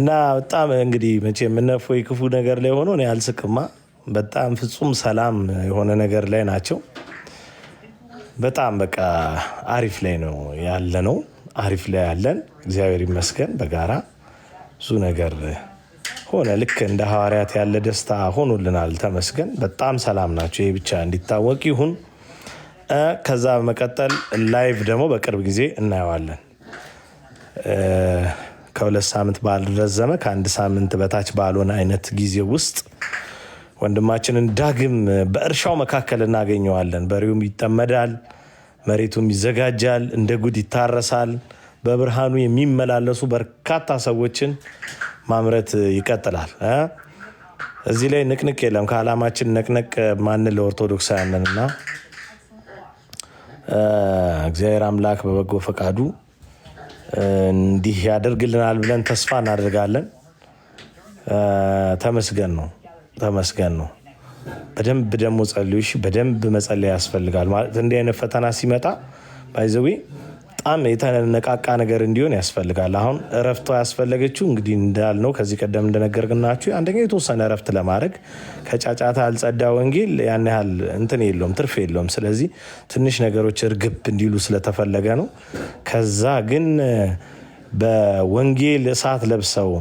እና በጣም እንግዲህ መቼም እነ እፎይ ክፉ ነገር ላይ ሆኖ እኔ አልስቅማ። በጣም ፍጹም ሰላም የሆነ ነገር ላይ ናቸው። በጣም በቃ አሪፍ ላይ ነው ያለ ነው። አሪፍ ላይ ያለን እግዚአብሔር ይመስገን። በጋራ ብዙ ነገር ሆነ። ልክ እንደ ሐዋርያት ያለ ደስታ ሆኖልናል። ተመስገን። በጣም ሰላም ናቸው። ይሄ ብቻ እንዲታወቅ ይሁን። ከዛ በመቀጠል ላይቭ ደግሞ በቅርብ ጊዜ እናየዋለን። ከሁለት ሳምንት ባልረዘመ ከአንድ ሳምንት በታች ባልሆነ አይነት ጊዜ ውስጥ ወንድማችንን ዳግም በእርሻው መካከል እናገኘዋለን። በሬውም ይጠመዳል፣ መሬቱም ይዘጋጃል፣ እንደ ጉድ ይታረሳል። በብርሃኑ የሚመላለሱ በርካታ ሰዎችን ማምረት ይቀጥላል። እዚህ ላይ ንቅንቅ የለም። ከዓላማችን ነቅነቅ ማንል ለኦርቶዶክሳውያንና እግዚአብሔር አምላክ በበጎ ፈቃዱ እንዲህ ያደርግልናል ብለን ተስፋ እናደርጋለን። ተመስገን ነው፣ ተመስገን ነው። በደንብ ደግሞ ጸልዩ። በደንብ መጸለይ ያስፈልጋል። ማለት እንዲህ አይነት ፈተና ሲመጣ ባይዘዌ በጣም የተነቃቃ ነገር እንዲሆን ያስፈልጋል። አሁን እረፍቷ ያስፈለገችው እንግዲህ እንዳልነው ከዚህ ቀደም እንደነገርናችሁ አንደኛ የተወሰነ እረፍት ለማድረግ ከጫጫታ ያልጸዳ ወንጌል ያን ያህል እንትን የለውም፣ ትርፍ የለውም። ስለዚህ ትንሽ ነገሮች እርግብ እንዲሉ ስለተፈለገ ነው። ከዛ ግን በወንጌል እሳት ለብሰው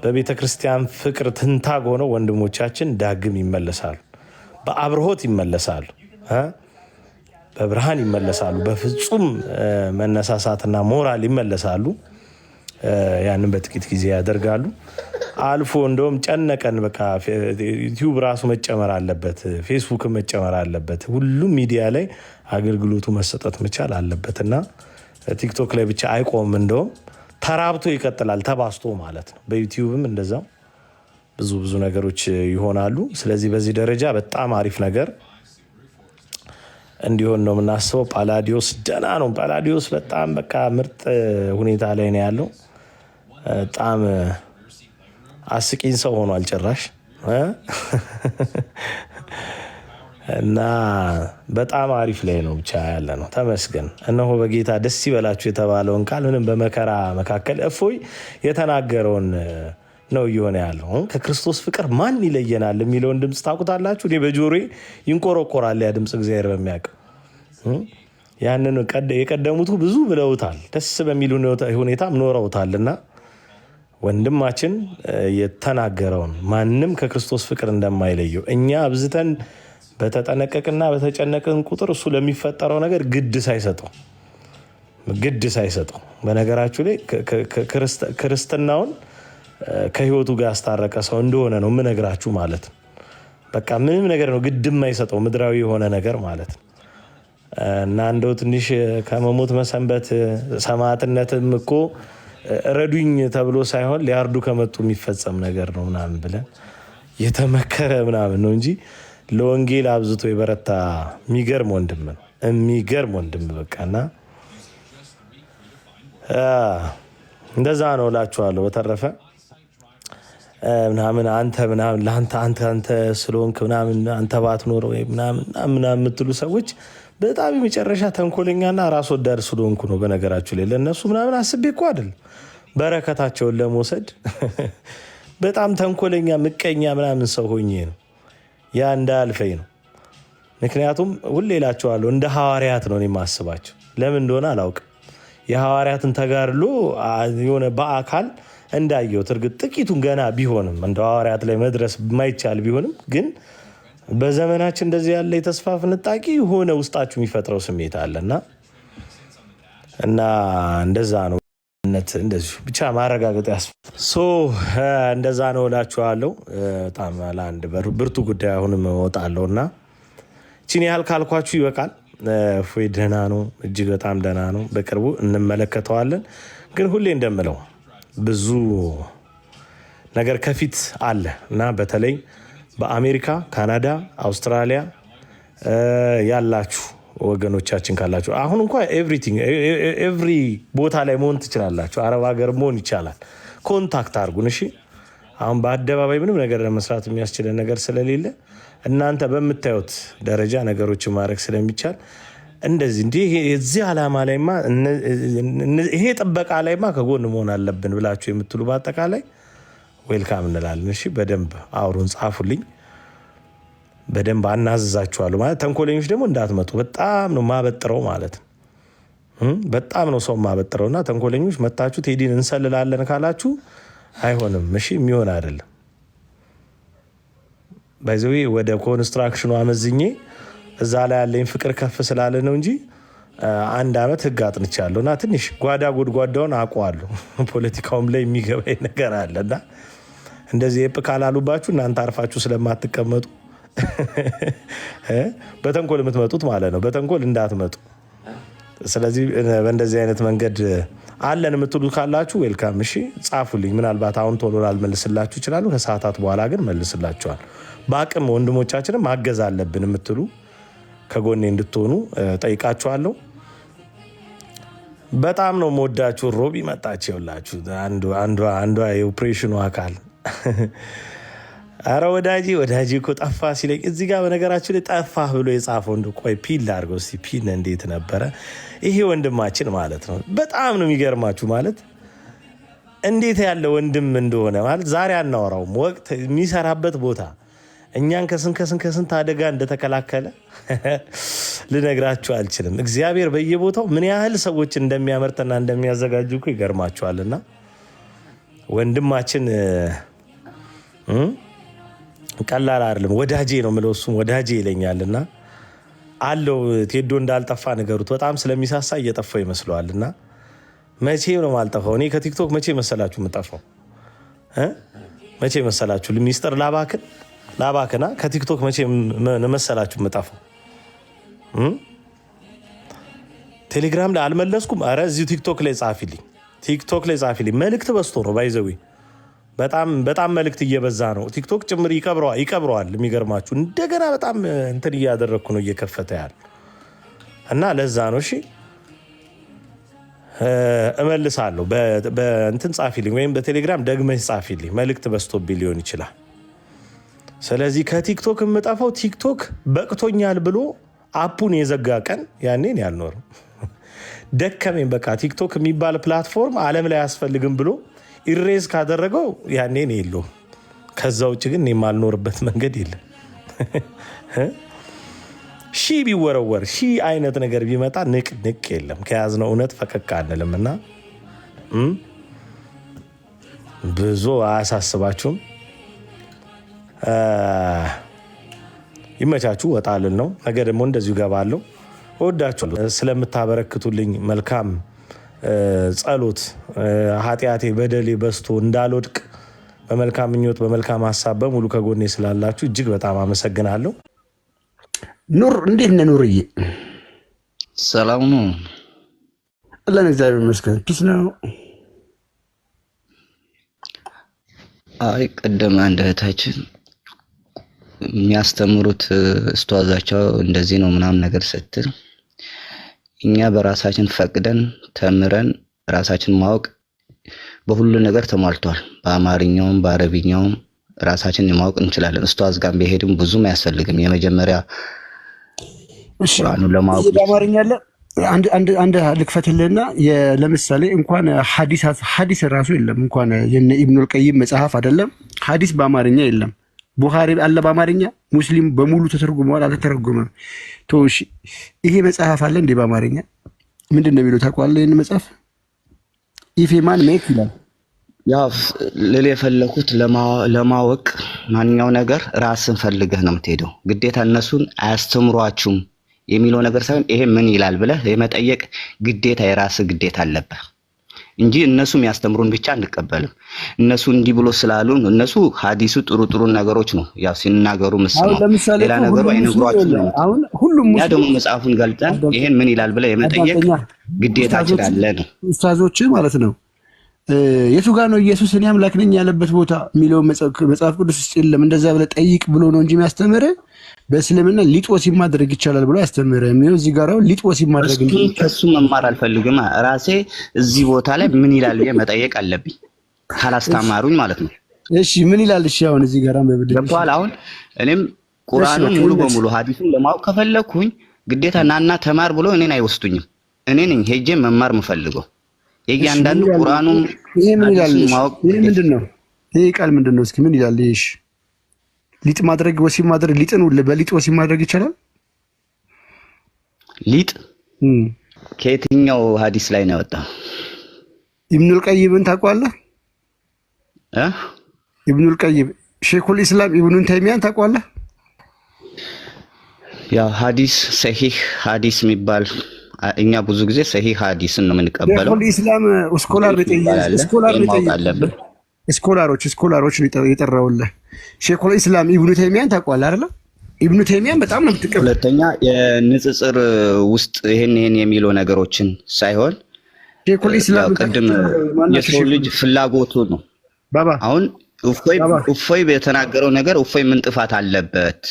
በቤተ ክርስቲያን ፍቅር ትንታግ ሆነው ወንድሞቻችን ዳግም ይመለሳሉ፣ በአብርሆት ይመለሳሉ፣ በብርሃን ይመለሳሉ፣ በፍጹም መነሳሳትና ሞራል ይመለሳሉ። ያንን በጥቂት ጊዜ ያደርጋሉ። አልፎ እንደውም ጨነቀን። በቃ ዩቲዩብ ራሱ መጨመር አለበት፣ ፌስቡክ መጨመር አለበት፣ ሁሉም ሚዲያ ላይ አገልግሎቱ መሰጠት መቻል አለበት እና ቲክቶክ ላይ ብቻ አይቆምም። እንደውም ተራብቶ ይቀጥላል፣ ተባስቶ ማለት ነው። በዩቲዩብም እንደዛው ብዙ ነገሮች ይሆናሉ። ስለዚህ በዚህ ደረጃ በጣም አሪፍ ነገር እንዲሆን ነው የምናስበው። ጳላዲዮስ ደህና ነው። ጳላዲዮስ በጣም በቃ ምርጥ ሁኔታ ላይ ነው ያለው። በጣም አስቂኝ ሰው ሆኗል ጭራሽ እና በጣም አሪፍ ላይ ነው ብቻ ያለ ነው። ተመስገን። እነሆ በጌታ ደስ ይበላችሁ የተባለውን ቃል ምንም በመከራ መካከል እፎይ የተናገረውን ነው እየሆነ ያለው። ከክርስቶስ ፍቅር ማን ይለየናል የሚለውን ድምፅ ታውቁታላችሁ። እኔ በጆሮዬ ይንቆረቆራል ያ ድምፅ፣ እግዚአብሔር በሚያውቀው። ያንን የቀደሙት ብዙ ብለውታል፣ ደስ በሚል ሁኔታም ኖረውታልና ወንድማችን የተናገረውን ማንም ከክርስቶስ ፍቅር እንደማይለየው እኛ አብዝተን በተጠነቀቅና በተጨነቅን ቁጥር እሱ ለሚፈጠረው ነገር ግድ ሳይሰጠው በነገራችሁ ላይ ክርስትናውን ከህይወቱ ጋር ያስታረቀ ሰው እንደሆነ ነው የምነግራችሁ ማለት ነው። በቃ ምንም ነገር ነው ግድም አይሰጠው፣ ምድራዊ የሆነ ነገር ማለት ነው። እና እንደው ትንሽ ከመሞት መሰንበት ሰማዕትነትም እኮ ረዱኝ ተብሎ ሳይሆን ሊያርዱ ከመጡ የሚፈጸም ነገር ነው ምናምን ብለን የተመከረ ምናምን ነው እንጂ ለወንጌል አብዝቶ የበረታ የሚገርም ወንድም ነው፣ የሚገርም ወንድም በቃና እንደዛ ነው እላችኋለሁ። በተረፈ ምናምን አንተ ምናምን ለአንተ ስለሆንክ ምናምን አንተ ባትኖር ወይ ምናምን የምትሉ ሰዎች በጣም የመጨረሻ ተንኮለኛና ራስ ወዳድ ስለሆንኩ ነው። በነገራችሁ ላይ ለእነሱ ምናምን አስቤ እኮ አይደል፣ በረከታቸውን ለመውሰድ በጣም ተንኮለኛ ምቀኛ ምናምን ሰው ሆኜ ነው። ያ እንዳያልፈኝ ነው። ምክንያቱም ሁሌ እላቸዋለሁ እንደ ሐዋርያት ነው የማስባቸው። ለምን እንደሆነ አላውቅም። የሐዋርያትን ተጋድሎ የሆነ በአካል እንዳየሁት እርግጥ ጥቂቱን ገና ቢሆንም እንደ ሐዋርያት ላይ መድረስ የማይቻል ቢሆንም ግን በዘመናችን እንደዚህ ያለ የተስፋ ፍንጣቂ የሆነ ውስጣችሁ የሚፈጥረው ስሜት አለና እና እንደዛ ነው። እንደዚሁ ብቻ ማረጋገጥ እንደዛ ነው እላችኋለሁ። በጣም ለአንድ ብርቱ ጉዳይ አሁንም እወጣለሁ እና ቺን ያህል ካልኳችሁ ይበቃል። እፎይ ደህና ነው፣ እጅግ በጣም ደህና ነው። በቅርቡ እንመለከተዋለን። ግን ሁሌ እንደምለው ብዙ ነገር ከፊት አለ እና በተለይ በአሜሪካ፣ ካናዳ፣ አውስትራሊያ ያላችሁ ወገኖቻችን ካላችሁ አሁን እንኳን ኤቭሪ ቦታ ላይ መሆን ትችላላችሁ። አረብ ሀገር መሆን ይቻላል። ኮንታክት አድርጉን እሺ። አሁን በአደባባይ ምንም ነገር ለመስራት የሚያስችለን ነገር ስለሌለ እናንተ በምታዩት ደረጃ ነገሮችን ማድረግ ስለሚቻል እንደዚህ እንዲህ እዚህ ዓላማ ላይማ ይሄ ጥበቃ ላይማ ከጎን መሆን አለብን ብላችሁ የምትሉ በአጠቃላይ ዌልካም እንላለን። እሺ በደንብ አውሩን፣ ጻፉልኝ፣ በደንብ አናዝዛችኋለሁ። ማለት ተንኮለኞች ደግሞ እንዳትመጡ፣ በጣም ነው ማበጥረው ማለት ነው። በጣም ነው ሰው ማበጥረውና ተንኮለኞች መታችሁ ቴዲን እንሰልላለን ካላችሁ አይሆንም። እሺ የሚሆን አይደለም። ባይዘዌ ወደ ኮንስትራክሽኑ አመዝኜ እዛ ላይ ያለኝ ፍቅር ከፍ ስላለ ነው እንጂ 1 ዓመት ህግ አጥንቻለሁ እና ትንሽ ጓዳ ጉድጓዳውን አውቀዋለሁ። ፖለቲካውም ላይ የሚገባኝ ነገር አለና እንደዚህ ኤፕ ካላሉባችሁ እናንተ አርፋችሁ ስለማትቀመጡ በተንኮል የምትመጡት ማለት ነው። በተንኮል እንዳትመጡ። ስለዚህ በእንደዚህ አይነት መንገድ አለን የምትሉ ካላችሁ ዌልካም። እሺ ጻፉልኝ። ምናልባት አሁን ቶሎ ላልመልስላችሁ ይችላሉ። ከሰዓታት በኋላ ግን መልስላችኋል። በአቅም ወንድሞቻችንም ማገዝ አለብን የምትሉ ከጎኔ እንድትሆኑ ጠይቃችኋለሁ። በጣም ነው የምወዳችሁ። ሮቢ መጣች። ይኸውላችሁ አንዷ የኦፕሬሽኑ አካል አረ ወዳጄ እኮ ጠፋ ሲለኝ እዚህ ጋር በነገራችን ላይ ጠፋ ብሎ የጻፈው ቆይ ፒን ላድርገው እስኪ። ፒን እንዴት ነበረ? ይሄ ወንድማችን ማለት ነው። በጣም ነው የሚገርማችሁ ማለት እንዴት ያለ ወንድም እንደሆነ ማለት ዛሬ አናወራውም። ወቅት የሚሰራበት ቦታ እኛን ከስንት አደጋ እንደተከላከለ ልነግራችሁ አልችልም። እግዚአብሔር በየቦታው ምን ያህል ሰዎች እንደሚያመርትና እንደሚያዘጋጁ እኮ ይገርማችኋልና ወንድማችን ቀላል አይደለም። ወዳጄ ነው የምለው፣ እሱም ወዳጄ ይለኛልና አለው። ቴዶ እንዳልጠፋ ንገሩት። በጣም ስለሚሳሳ እየጠፋው ይመስለዋልና መቼ ነው ማልጠፋው? እኔ ከቲክቶክ መቼ መሰላችሁ የምጠፋው? መቼ መሰላችሁ? ሚስጥር ላባክና ከቲክቶክ መቼ መሰላችሁ የምጠፋው? ቴሌግራም ላይ አልመለስኩም። አረ እዚሁ ቲክቶክ ላይ ጻፊልኝ። መልእክት በዝቶ ነው ባይዘዊ በጣም መልእክት እየበዛ ነው። ቲክቶክ ጭምር ይቀብረዋል። የሚገርማችሁ እንደገና በጣም እንትን እያደረግኩ ነው እየከፈተ ያለ እና ለዛ ነው። እሺ እመልሳለሁ። በእንትን ጻፊልኝ ወይም በቴሌግራም ደግመህ ጻፊልኝ። መልእክት በዝቶብኝ ሊሆን ይችላል። ስለዚህ ከቲክቶክ የምጠፋው ቲክቶክ በቅቶኛል ብሎ አፑን የዘጋ ቀን ያኔን ያልኖርም ደከመኝ። በቃ ቲክቶክ የሚባል ፕላትፎርም ዓለም ላይ አያስፈልግም ብሎ ኢሬዝ ካደረገው ያኔን የለውም። ከዛ ውጭ ግን የማልኖርበት መንገድ የለም። ሺህ ቢወረወር አይነት ነገር ቢመጣ ንቅ የለም። ከያዝነው እውነት ፈቀቅ አንልም እና ብዙ አያሳስባችሁም። ይመቻችሁ። ወጣልን ነው ነገ ደግሞ እንደዚሁ ገባለሁ። እወዳችኋለሁ። ስለምታበረክቱልኝ መልካም ጸሎት ኃጢአቴ በደሌ በስቶ እንዳልወድቅ በመልካም ምኞት በመልካም ሀሳብ በሙሉ ከጎኔ ስላላችሁ እጅግ በጣም አመሰግናለሁ። ኑር እንዴት ነህ? ኑርዬ ሰላም ነው አለን። እግዚአብሔር ይመስገን። ፒስ ነው። አይ ቀደም አንድ እህታችን የሚያስተምሩት ኡስታዛቸው እንደዚህ ነው ምናምን ነገር ስትል እኛ በራሳችን ፈቅደን ተምረን ራሳችን ማወቅ በሁሉ ነገር ተሟልቷል። በአማርኛውም በአረብኛውም ራሳችን ማወቅ እንችላለን። ኡስታዝ ጋር ቢሄድም ብዙም አያስፈልግም። የመጀመሪያ ቁርአኑን ለማወቅ በአማርኛ አለ። አንድ ልክፈትልህና ለምሳሌ እንኳን ሐዲስ ራሱ የለም። እንኳን የነ ኢብኑል ቀይም መጽሐፍ አይደለም ሐዲስ በአማርኛ የለም። ቡኻሪ አለ በአማርኛ፣ ሙስሊም በሙሉ ተተርጉመዋል። አልተተረጎመም። ቶሽ ይሄ መጽሐፍ አለ እንዴ በአማርኛ? ምንድን ነው የሚለው ታውቃለህ? ይሄን መጽሐፍ ኢፌማን ሜክ ይላል። ያው ለሌ የፈለኩት ለማወቅ ማንኛው ነገር ራስን ፈልገህ ነው የምትሄደው። ግዴታ እነሱን አያስተምሯችሁም የሚለው ነገር ሳይሆን ይሄ ምን ይላል ብለህ የመጠየቅ ግዴታ የራስህ ግዴታ አለብህ እንጂ እነሱ የሚያስተምሩን ብቻ አንቀበልም። እነሱ እንዲህ ብሎ ስላሉን እነሱ ሐዲሱ ጥሩ ነገሮች ነው ያው ሲናገሩ መስለው ሌላ ነገሩ አይነግሯችሁም። አሁን ሁሉም ያ ደግሞ መጽሐፉን ገልጠን ይሄን ምን ይላል ብለህ የመጠየቅ ግዴታችን አለ ነው። ኡስታዞች ማለት ነው የቱ ጋር ነው ኢየሱስ እኔ አምላክ ነኝ ያለበት ቦታ የሚለው መጽሐፍ ቅዱስ ውስጥ የለም። እንደዛ ብለህ ጠይቅ ብሎ ነው እንጂ የሚያስተምርህ በእስልምና ሊጦስ ማድረግ ይቻላል ብሎ ያስተምርህ። ምን እዚህ ጋር ነው ሊጦስ ማድረግ እንዴ? ከሱ መማር አልፈልግም። ራሴ እዚህ ቦታ ላይ ምን ይላል ብዬ መጠየቅ አለብኝ ካላስተማሩኝ ማለት ነው። እሺ ምን ይላል? እሺ አሁን እዚህ ጋር ገብቶሃል? አሁን እኔም ቁርአኑን ሙሉ በሙሉ ሐዲሱን ለማወቅ ከፈለኩኝ ግዴታ ናና ተማር ብሎ እኔን አይወስዱኝም። እኔ ነኝ ሄጄ መማር የምፈልገው። የእያንዳንዱ ቁርአኑን ይሄ ምን ይላል? ይሄ ምንድን ነው? ይሄ ቃል ምንድነው? እስኪ ምን ይላል? እሺ ሊጥ ማድረግ ወሲብ ማድረግ ሊጥን በሊጥ ወሲብ ማድረግ ይቻላል? ሊጥ ከየትኛው ሐዲስ ላይ ነው ያወጣው? ኢብኑል ቀይምን ታውቀዋለህ? ኢብኑል ቀይም ሼኹል ኢስላም ኢብኑን ተይሚያን ታውቀዋለህ? ያው ሐዲስ ሰሂህ ሐዲስ የሚባል እኛ ብዙ ጊዜ ሰሂህ ሐዲስን ነው የምንቀበለው። ሼኹል ኢስላም ስኮላሮች የጠራውልህ ሼኹል ኢስላም ኢብኑ ተይሚያን ታውቀዋለህ አይደል? ኢብኑ ተይሚያን በጣም ነው የምትቀበለው። ሁለተኛ የንጽጽር ውስጥ ይሄን የሚለው ነገሮችን ሳይሆን ሼኹል ኢስላም ቅድም የሰው ልጅ ፍላጎቱ ነው። አሁን እፎይ በተናገረው ነገር እፎይ ምን ጥፋት አለበት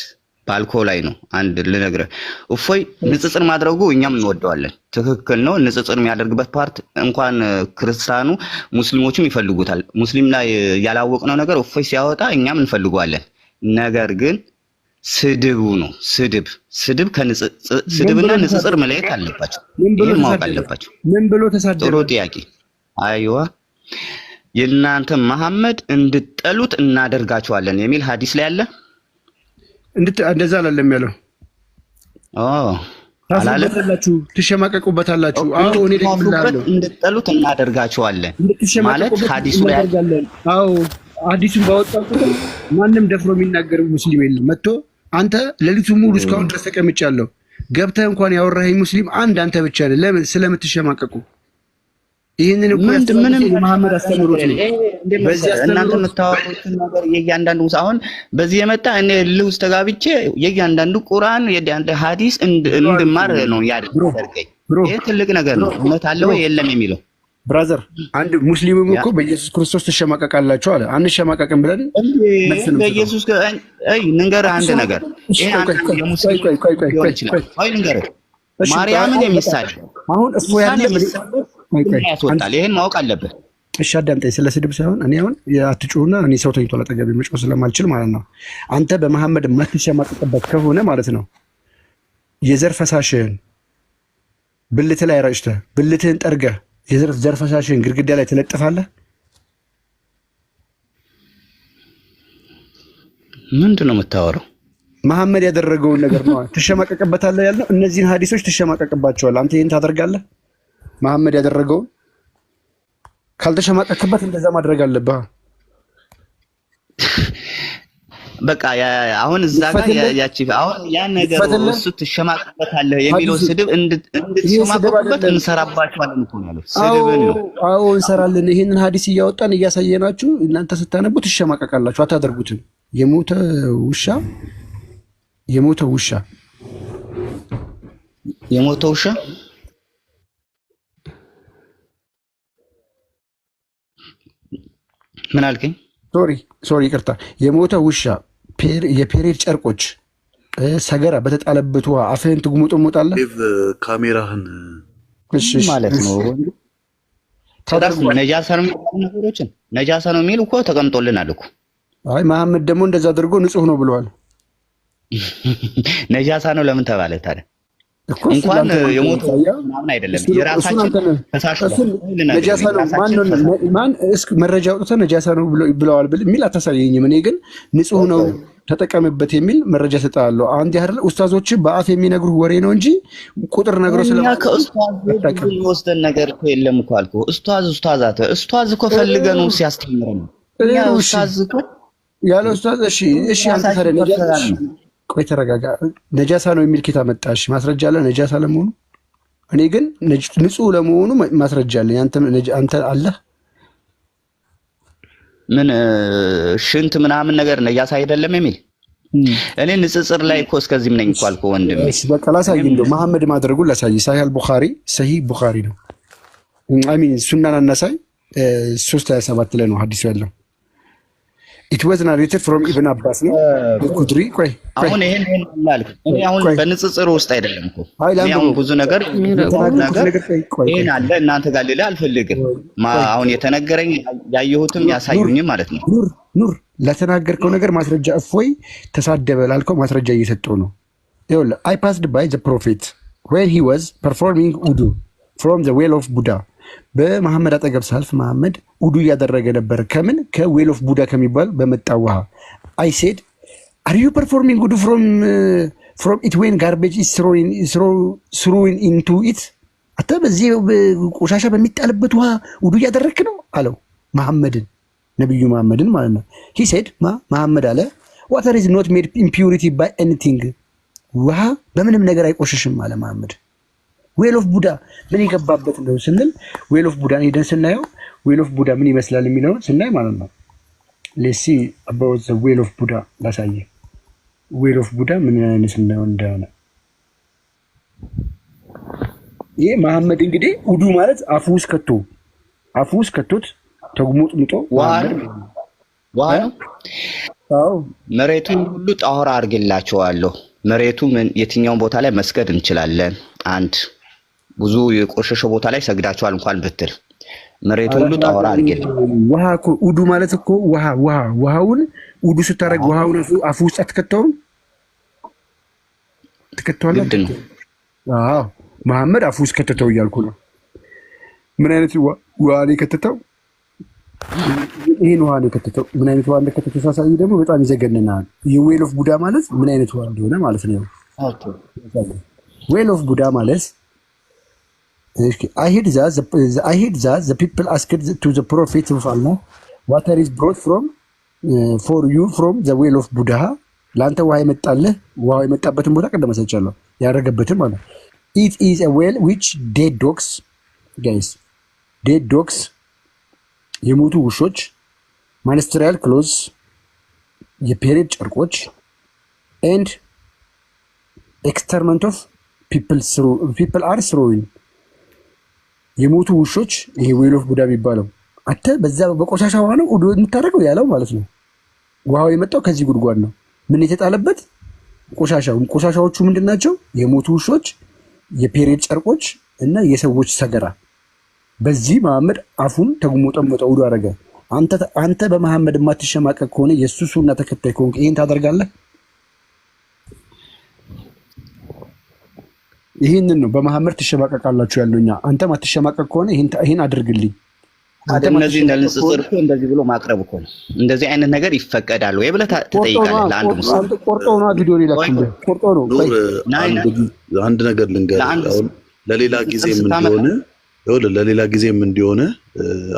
ባልኮ ላይ ነው። አንድ ልነግርህ፣ እፎይ ንጽጽር ማድረጉ እኛም እንወደዋለን፣ ትክክል ነው። ንጽጽር የሚያደርግበት ፓርት እንኳን ክርስቲያኑ ሙስሊሞችም ይፈልጉታል። ሙስሊም ላይ ያላወቅነው ነገር እፎይ ሲያወጣ እኛም እንፈልገዋለን። ነገር ግን ስድቡ ነው። ስድብና ንጽጽር መለየት አለባቸው። ይሄን ማወቅ አለባቸው። ምን ብሎ ተሳደበ? ጥሩ ጥያቄ። አይዋ የእናንተ መሐመድ እንድጠሉት እናደርጋቸዋለን የሚል ሐዲስ ላይ አለ። እንደዛ አላለም ያለው። ታላላችሁ ትሸማቀቁበታላችሁ። አዎ እኔ ደግሞላችሁ እንድጠሉት እናደርጋቸዋለን ማለት ሐዲሱ ላይ አለ። አዎ ሐዲሱን ባወጣው ቁጥር ማንም ደፍሮ የሚናገር ሙስሊም የለም። መጥቶ አንተ ሌሊቱን ሙሉ እስካሁን ድረስ ተቀምጫለሁ ገብተህ እንኳን ያወራኸኝ ሙስሊም አንተ ብቻ ነህ። ለምን? ስለምትሸማቀቁ። ይሄንን እኮ ምንም መሐመድ አስተምሮት ነው። በዚህ እናንተ የምታወሩት ነገር የእያንዳንዱ አሁን በዚህ የመጣ እኔ ልውስ ተጋብቼ የእያንዳንዱ ቁርአን የእያንዳንዱ ሐዲስ እንድማር ነው ያደርገኝ። ይሄ ትልቅ ነገር ነው። እውነት አለ ወይ የለም የሚለው ብራዘር፣ አንድ ሙስሊምም እኮ በኢየሱስ ክርስቶስ ትሸማቀቃላችሁ አለ። አንሸማቀቅም ብለን በኢየሱስ ንገርህ አንድ ነገር። ይሄ አንተ የሙስሊም ቆይ ንገርህ፣ ማርያምን የሚሳደብ አሁን እሱ ያስወጣል። ይሄን ማወቅ አለብህ። እሺ አዳምጠኝ። ስለ ስድብ ሳይሆን እኔ አሁን አትጩህና እኔ ሰው ተኝቷል አጠገቤ መጮህ ስለማልችል ማለት ነው። አንተ በመሐመድ የማትሸማቀቅበት ከሆነ ማለት ነው የዘር ፈሳሽህን ብልት ላይ ረጭተህ ብልትህን ጠርገህ የዘር ፈሳሽህን ግድግዳ ላይ ትለጥፋለህ። ምንድን ነው የምታወራው? መሐመድ ያደረገውን ነገር ነው ትሸማቀቅበታለህ ያልነው። እነዚህን ሐዲሶች ትሸማቀቅባቸዋለህ። አንተ ይሄን ታደርጋለህ? መሐመድ ያደረገውን ካልተሸማቀቅበት እንደዛ ማድረግ አለብህ። በቃ አሁን እዛ ጋር ያቺ አሁን ያ ነገር እሱ ትሸማቀቅበታለህ የሚለው ስድብ እንድትሸማቀቁበት እንሰራባችኋለን እኮ ነው ያለው። ስድብን ነው። አዎ እንሰራለን። ይሄንን ሐዲስ እያወጣን እያሳየናችሁ እናንተ ስታነቡ ትሸማቀቃላችሁ። አታደርጉትም። የሞተ ውሻ ምን አልከኝ? ሶሪ ይቅርታ። የሞተ ውሻ የፔሬድ ጨርቆች ሰገራ በተጣለበት ውሃ አፍህን ትጉሙጥሙጣለህ። ካሜራህን ማለት ነው። ነጃሳ ነው የሚባሉ ነገሮችን ነጃሳ ነው የሚል እኮ ተቀምጦልናል እኮ። አይ መሐመድ ደግሞ እንደዛ አድርጎ ንጹህ ነው ብለዋል። ነጃሳ ነው ለምን ተባለ ታዲያ? እንኳን የሞተ ምናምን አይደለም የራሳችን ፈሳሽ ነጃሳ ነው። ማን እስኪ መረጃ አውጥተህ ነጃሳ ነው ብለዋል የሚል አታሳየኝም። እኔ ግን ንጹህ ነው ተጠቀምበት የሚል መረጃ ሰጣለሁ። አንድ ያህል ኡስታዞች በአፍ የሚነግሩህ ወሬ ነው እንጂ ቁጥር ነግሮ ስለማይወስደን ወስደን ነገር እኮ የለም እኮ አልኩህ። ኡስታዝ እኮ ፈልገን ነው ሲያስተምረን ነው ኡስታዝ እኮ ያለ ኡስታዝ። እሺ አንተ ታዲያ ነጃሳ ቆይ ተረጋጋ። ነጃሳ ነው የሚል ኬታ መጣሽ ማስረጃ አለ ነጃሳ ለመሆኑ? እኔ ግን ንጹህ ለመሆኑ ማስረጃ አለ። አንተ አለ ምን ሽንት ምናምን ነገር ነጃሳ አይደለም የሚል እኔ ንጽጽር ላይ እኮ እስከዚህም ነኝ እኮ አልኩህ ወንድሜ። እሺ በቃ ላሳይ፣ እንደው መሐመድ ማድረጉን ላሳይ። ሰሂህ ቡኻሪ ነው አሚን ሱናን አናሳይ 327 ላይ ነው ሐዲሱ ያለው። It was narrated from Ibn Abbas ነው ኩድሪ። ቆይ አሁን ይሄን አላልኩ እኔ አሁን በንጽጽር ውስጥ አይደለም እኮ እኔ አሁን ብዙ ነገር ይሄን አለ እናንተ ጋር ሌላ አልፈልግም። አሁን የተነገረኝ ያየሁትም ያሳዩኝም ማለት ነው። ኑር ለተናገርከው ነገር ማስረጃ እፎይ ተሳደበ ላልከው ማስረጃ እየሰጠው ነው። ይኸውልህ I passed by the prophet when he was performing wudu from the well of Buddha በመሐመድ አጠገብ ሳልፍ መሐመድ ውዱ እያደረገ ነበር። ከምን ከዌል ኦፍ ቡዳ ከሚባል በመጣ ውሃ። አይ ሴድ አር ዩ ፐርፎርሚንግ ውዱ ፍሮም ኢት ዌን ጋርቤጅ ኢዝ ስሮዊን ኢንቱ ኢት። አታ በዚህ ቆሻሻ በሚጣልበት ውሃ ውዱ እያደረግክ ነው አለው መሐመድን፣ ነቢዩ መሐመድን ማለት ነው። ሂ ሴድ መሐመድ አለ ዋተር ኢዝ ኖት ሜድ ኢምፒዩሪቲ ባይ ኤኒቲንግ፣ ውሃ በምንም ነገር አይቆሽሽም አለ መሐመድ። ዌል ኦፍ ቡዳ ምን የገባበት ነው ስንል ዌል ኦፍ ቡዳን ሄደን ስናየው ዌል ኦፍ ቡዳ ምን ይመስላል የሚለውን ስናይ ማለት ነው። ሌሲ አባውት ዘ ዌል ኦፍ ቡዳ ላሳየ። ዌል ኦፍ ቡዳ ምን አይነት ነው እንደሆነ ይሄ መሐመድ እንግዲህ ውዱ ማለት አፉ ውስጥ ከቶት ተጉሙጥምጦ ውሃ ነው። መሬቱን ሁሉ ጣውራ አድርጌላቸዋለሁ። መሬቱ የትኛውን ቦታ ላይ መስገድ እንችላለን። አንድ ብዙ የቆሸሸ ቦታ ላይ ሰግዳቸዋል እንኳን ብትል መሬቱ ሁሉ ጣውራ አድርጌል። ውሃ እኮ ውዱ ማለት እኮ ውሃውን ውዱ ስታረግ ውሃውን አፉ ውስጥ አትከተውም? ትከተዋለህ? ግድ ነው። አዎ መሐመድ አፉ ውስጥ ከተተው እያልኩ ነው። ምን አይነት ውሃ ነው የከተተው? ይሄን ውሃ ነው የከተተው። ምን አይነት ውሃ እንደከተተው ሳሳይ ደግሞ በጣም ይዘገንናል። የዌል ኦፍ ቡዳ ማለት ምን አይነት ውሃ እንደሆነ ማለት ነው። ዌል ኦፍ ቡዳ ማለት I heard that the people asked to the prophet of Allah, water is brought from for you from the well of Buddha. ለአንተ ውሃ የመጣልህ ውሃ የመጣበትን ቦታ ቀደም ሰጥቻለሁ ያደረገበትን ማለት it is a well which dead dogs የሞቱ ውሾች ማንስትሪያል ክሎዝ የፔሬድ ጨርቆች and exterminate of people are throwing የሞቱ ውሾች ይሄ ዌል ኦፍ ቡዳ የሚባለው አተ በዛ በቆሻሻ ውሃ ነው ውዱ የምታደርገው ያለው ማለት ነው። ውሃው የመጣው ከዚህ ጉድጓድ ነው። ምን የተጣለበት ቆሻሻዎቹ ምንድናቸው? የሞቱ ውሾች፣ የፔሬድ ጨርቆች እና የሰዎች ሰገራ። በዚህ መሐመድ አፉን ተጉሞጠሞጠ ውዱ አደረገ። አንተ በመሐመድ የማትሸማቀቅ ከሆነ የሱ ሱና ተከታይ ከሆንክ ይሄን ታደርጋለህ? ይሄንን ነው በመሐመድ ትሸማቀቃላችሁ ያለውኛ። አንተ ማትሸማቀቅ ከሆነ ይሄን አድርግልኝ። እነዚህ እንደልጽጽር እኮ እንደዚህ ብሎ ማቅረብ እኮ ነው። እንደዚህ አይነት ነገር ይፈቀዳል ወይ ብለህ ትጠይቃለህ። ለአንዱ ሙስሊም ቆርጦ ነው ቪዲዮ ይላል። ቆርጦ ነው። አንድ ነገር ልንገርህ፣ አሁን ለሌላ ጊዜም እንዲሆነ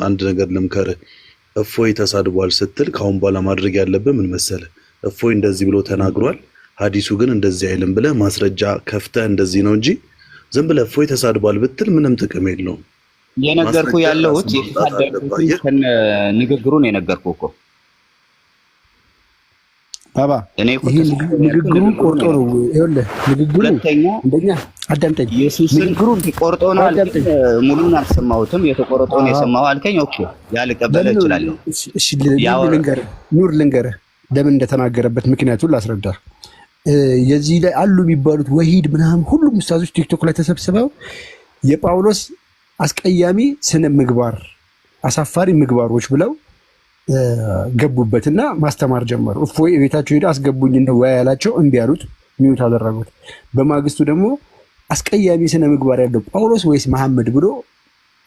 አንድ ነገር ልምከርህ። እፎይ ተሳድቧል ስትል ካሁን በኋላ ማድረግ ያለብህ ምን መሰለህ? እፎይ እንደዚህ ብሎ ተናግሯል፣ ሐዲሱ ግን እንደዚህ አይልም ብለህ ማስረጃ ከፍተህ እንደዚህ ነው እንጂ ዝም ብለህ እፎይ ተሳድቧል ብትል ምንም ጥቅም የለውም። የነገርኩህ ያለሁት የተሳደብኩትን ንግግሩን የነገርኩህ እኮ ባባ ይሄ ንግግሩ ቆርጦ ነው። ይኸውልህ ንግግሩ እንደኛ አዳምጠኝ። ንግግሩን ቆርጦ ነው አልከኝ። ሙሉን አልሰማሁትም። የተቆረጠውን የሰማሁ አልከኝ። ኦኬ ያልቀበለ እችላለሁ። እሺ ልንገርህ ለምን እንደተናገረበት ምክንያቱን ላስረዳ። የዚህ ላይ አሉ የሚባሉት ወሂድ ምናምን ሁሉም ኡስታዞች ቲክቶክ ላይ ተሰብስበው የጳውሎስ አስቀያሚ ስነ ምግባር አሳፋሪ ምግባሮች ብለው ገቡበትና ማስተማር ጀመሩ። እፎይ ቤታቸው ሄደ አስገቡኝ ነው ያላቸው፣ እምቢ ያሉት፣ ሚውት አደረጉት። በማግስቱ ደግሞ አስቀያሚ ስነ ምግባር ያለው ጳውሎስ ወይስ መሐመድ ብሎ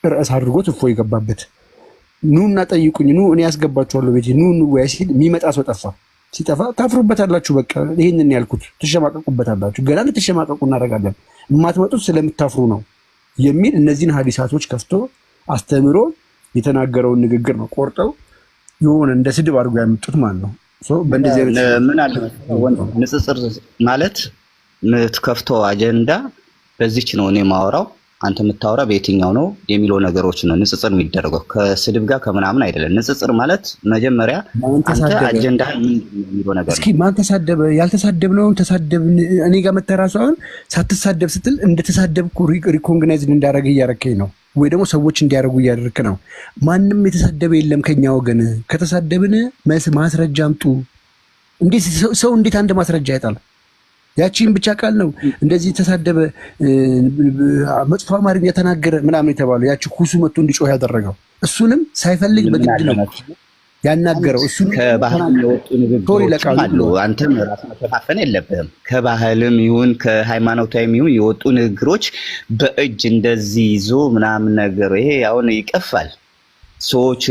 ርዕስ አድርጎት እፎይ ገባበት። ኑና ጠይቁኝ፣ ኑ እኔ ያስገባችኋለሁ ቤቴ፣ ኑ እንወያይ ሲል የሚመጣ ሰው ጠፋ። ሲጠፋ ታፍሩበታላችሁ፣ በቃ ይሄንን ያልኩት ትሸማቀቁበታላችሁ፣ ገና ልትሸማቀቁ እናደርጋለን፣ የማትመጡት ስለምታፍሩ ነው የሚል እነዚህን ሀዲሳቶች ከፍቶ አስተምሮ የተናገረውን ንግግር ነው ቆርጠው የሆነ እንደ ስድብ አድርጎ ያመጡት ማለት ነው። በእንደዚህ አይነት ምን አለ ንጽጽር ማለት የምትከፍተው አጀንዳ በዚች ነው እኔ ማወራው አንተ የምታወራ በየትኛው ነው የሚለው ነገሮች ነው ንጽጽር የሚደረገው፣ ከስድብ ጋር ከምናምን አይደለም። ንጽጽር ማለት መጀመሪያ አንተ አጀንዳ የሚለው ነገር እስኪ ማን ተሳደበ ያልተሳደብነውን ተሳደብን እኔ ጋር መተራሱ አሁን ሳትሳደብ ስትል እንደተሳደብኩ ሪኮግናይዝ እንዳደረገ እያረከኝ ነው ወይ ደግሞ ሰዎች እንዲያደርጉ እያደረክ ነው። ማንም የተሳደበ የለም ከኛ ወገን። ከተሳደብን ማስረጃ አምጡ። እንዴት ሰው እንዴት አንድ ማስረጃ ያጣል? ያቺን ብቻ ቃል ነው እንደዚህ ተሳደበ መጥፎ አማርኛ ተናገረ ምናምን የተባለው ያቺ ኩሱ መጥቶ እንዲጮህ ያደረገው እሱንም ሳይፈልግ በግድ ነው። ያናገረው እሱ ከባህል የወጡ ንግግሮችም አሉ። አንተም ራስህ መሸፋፈን የለብህም። ከባህልም ይሁን ከሃይማኖታዊም ይሁን የወጡ ንግግሮች በእጅ እንደዚህ ይዞ ምናምን ነገር ይሄ አሁን ይቀፋል። ሰዎች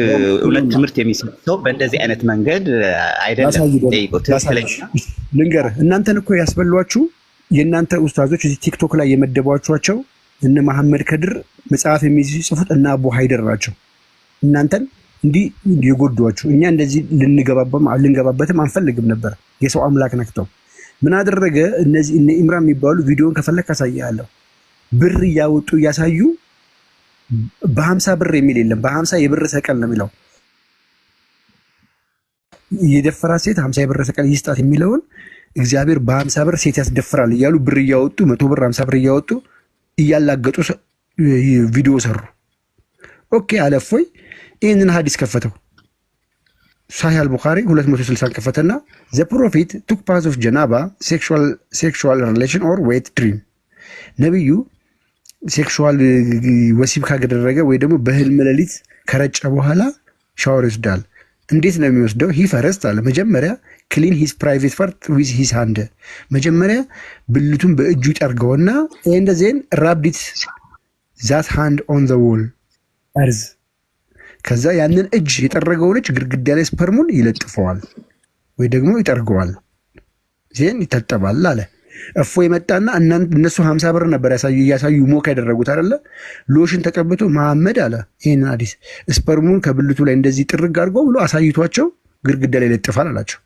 እውነት ትምህርት የሚሰጠው በእንደዚህ አይነት መንገድ አይደለም። ልንገርህ፣ እናንተን እኮ ያስበሏችሁ የእናንተ ኡስታዞች እዚህ ቲክቶክ ላይ የመደቧቸው እነ መሐመድ ከድር መጽሐፍ የሚጽፉት እና አቡ ሃይደር ናቸው። እናንተን እንዲህ የጎዷችሁ። እኛ እንደዚህ ልንገባበትም አንፈልግም ነበር። የሰው አምላክ ነክተው ምን አደረገ? እነዚህ እነ ኢምራን የሚባሉ ቪዲዮን ከፈለክ አሳያለሁ። ብር እያወጡ እያሳዩ በ50 ብር የሚል የለም፣ በ50 የብር ሰቀል ነው የሚለው። የደፈራ ሴት 50 የብር ሰቀል ይስጣት የሚለውን እግዚአብሔር በ50 ብር ሴት ያስደፍራል እያሉ ብር እያወጡ 100 ብር 50 ብር እያወጡ እያላገጡ ቪዲዮ ሰሩ። ኦኬ አለፎይ ይህንን ሀዲስ ከፈተው ሳሂህ አልቡኻሪ 260 ከፈተና ዘ ፕሮፊት ቱክ ፓዝ ኦፍ ጀናባ ሴክሹዋል ሪሌሽን ኦር ዌት ድሪም ነቢዩ ሴክሹዋል ወሲብ ካደረገ ወይ ደግሞ በህልም ሌሊት ከረጨ በኋላ ሻወር ይወስዳል። እንዴት ነው የሚወስደው? ሂ ፈረስት አለ መጀመሪያ ክሊን ሂስ ፕራይቬት ፓርት ዊዝ ሂስ ሃንድ መጀመሪያ ብልቱን በእጁ ይጠርገውና ኤንድ ዜን ራብዲት ዛት ሃንድ ኦን ዘ ዎል አርዝ ከዛ ያንን እጅ የጠረገውን እጅ ግድግዳ ላይ ስፐርሙን ይለጥፈዋል ወይ ደግሞ ይጠርገዋል። ዜን ይታጠባል አለ። እፎ የመጣና እነሱ 50 ብር ነበር እያሳዩ ሞክ ያደረጉት አይደለ? ሎሽን ተቀብቶ መሐመድ አለ ይህን ሐዲስ ስፐርሙን ከብልቱ ላይ እንደዚህ ጥርግ አድርጎ ብሎ አሳይቷቸው ግድግዳ ላይ ይለጥፋል አላቸው።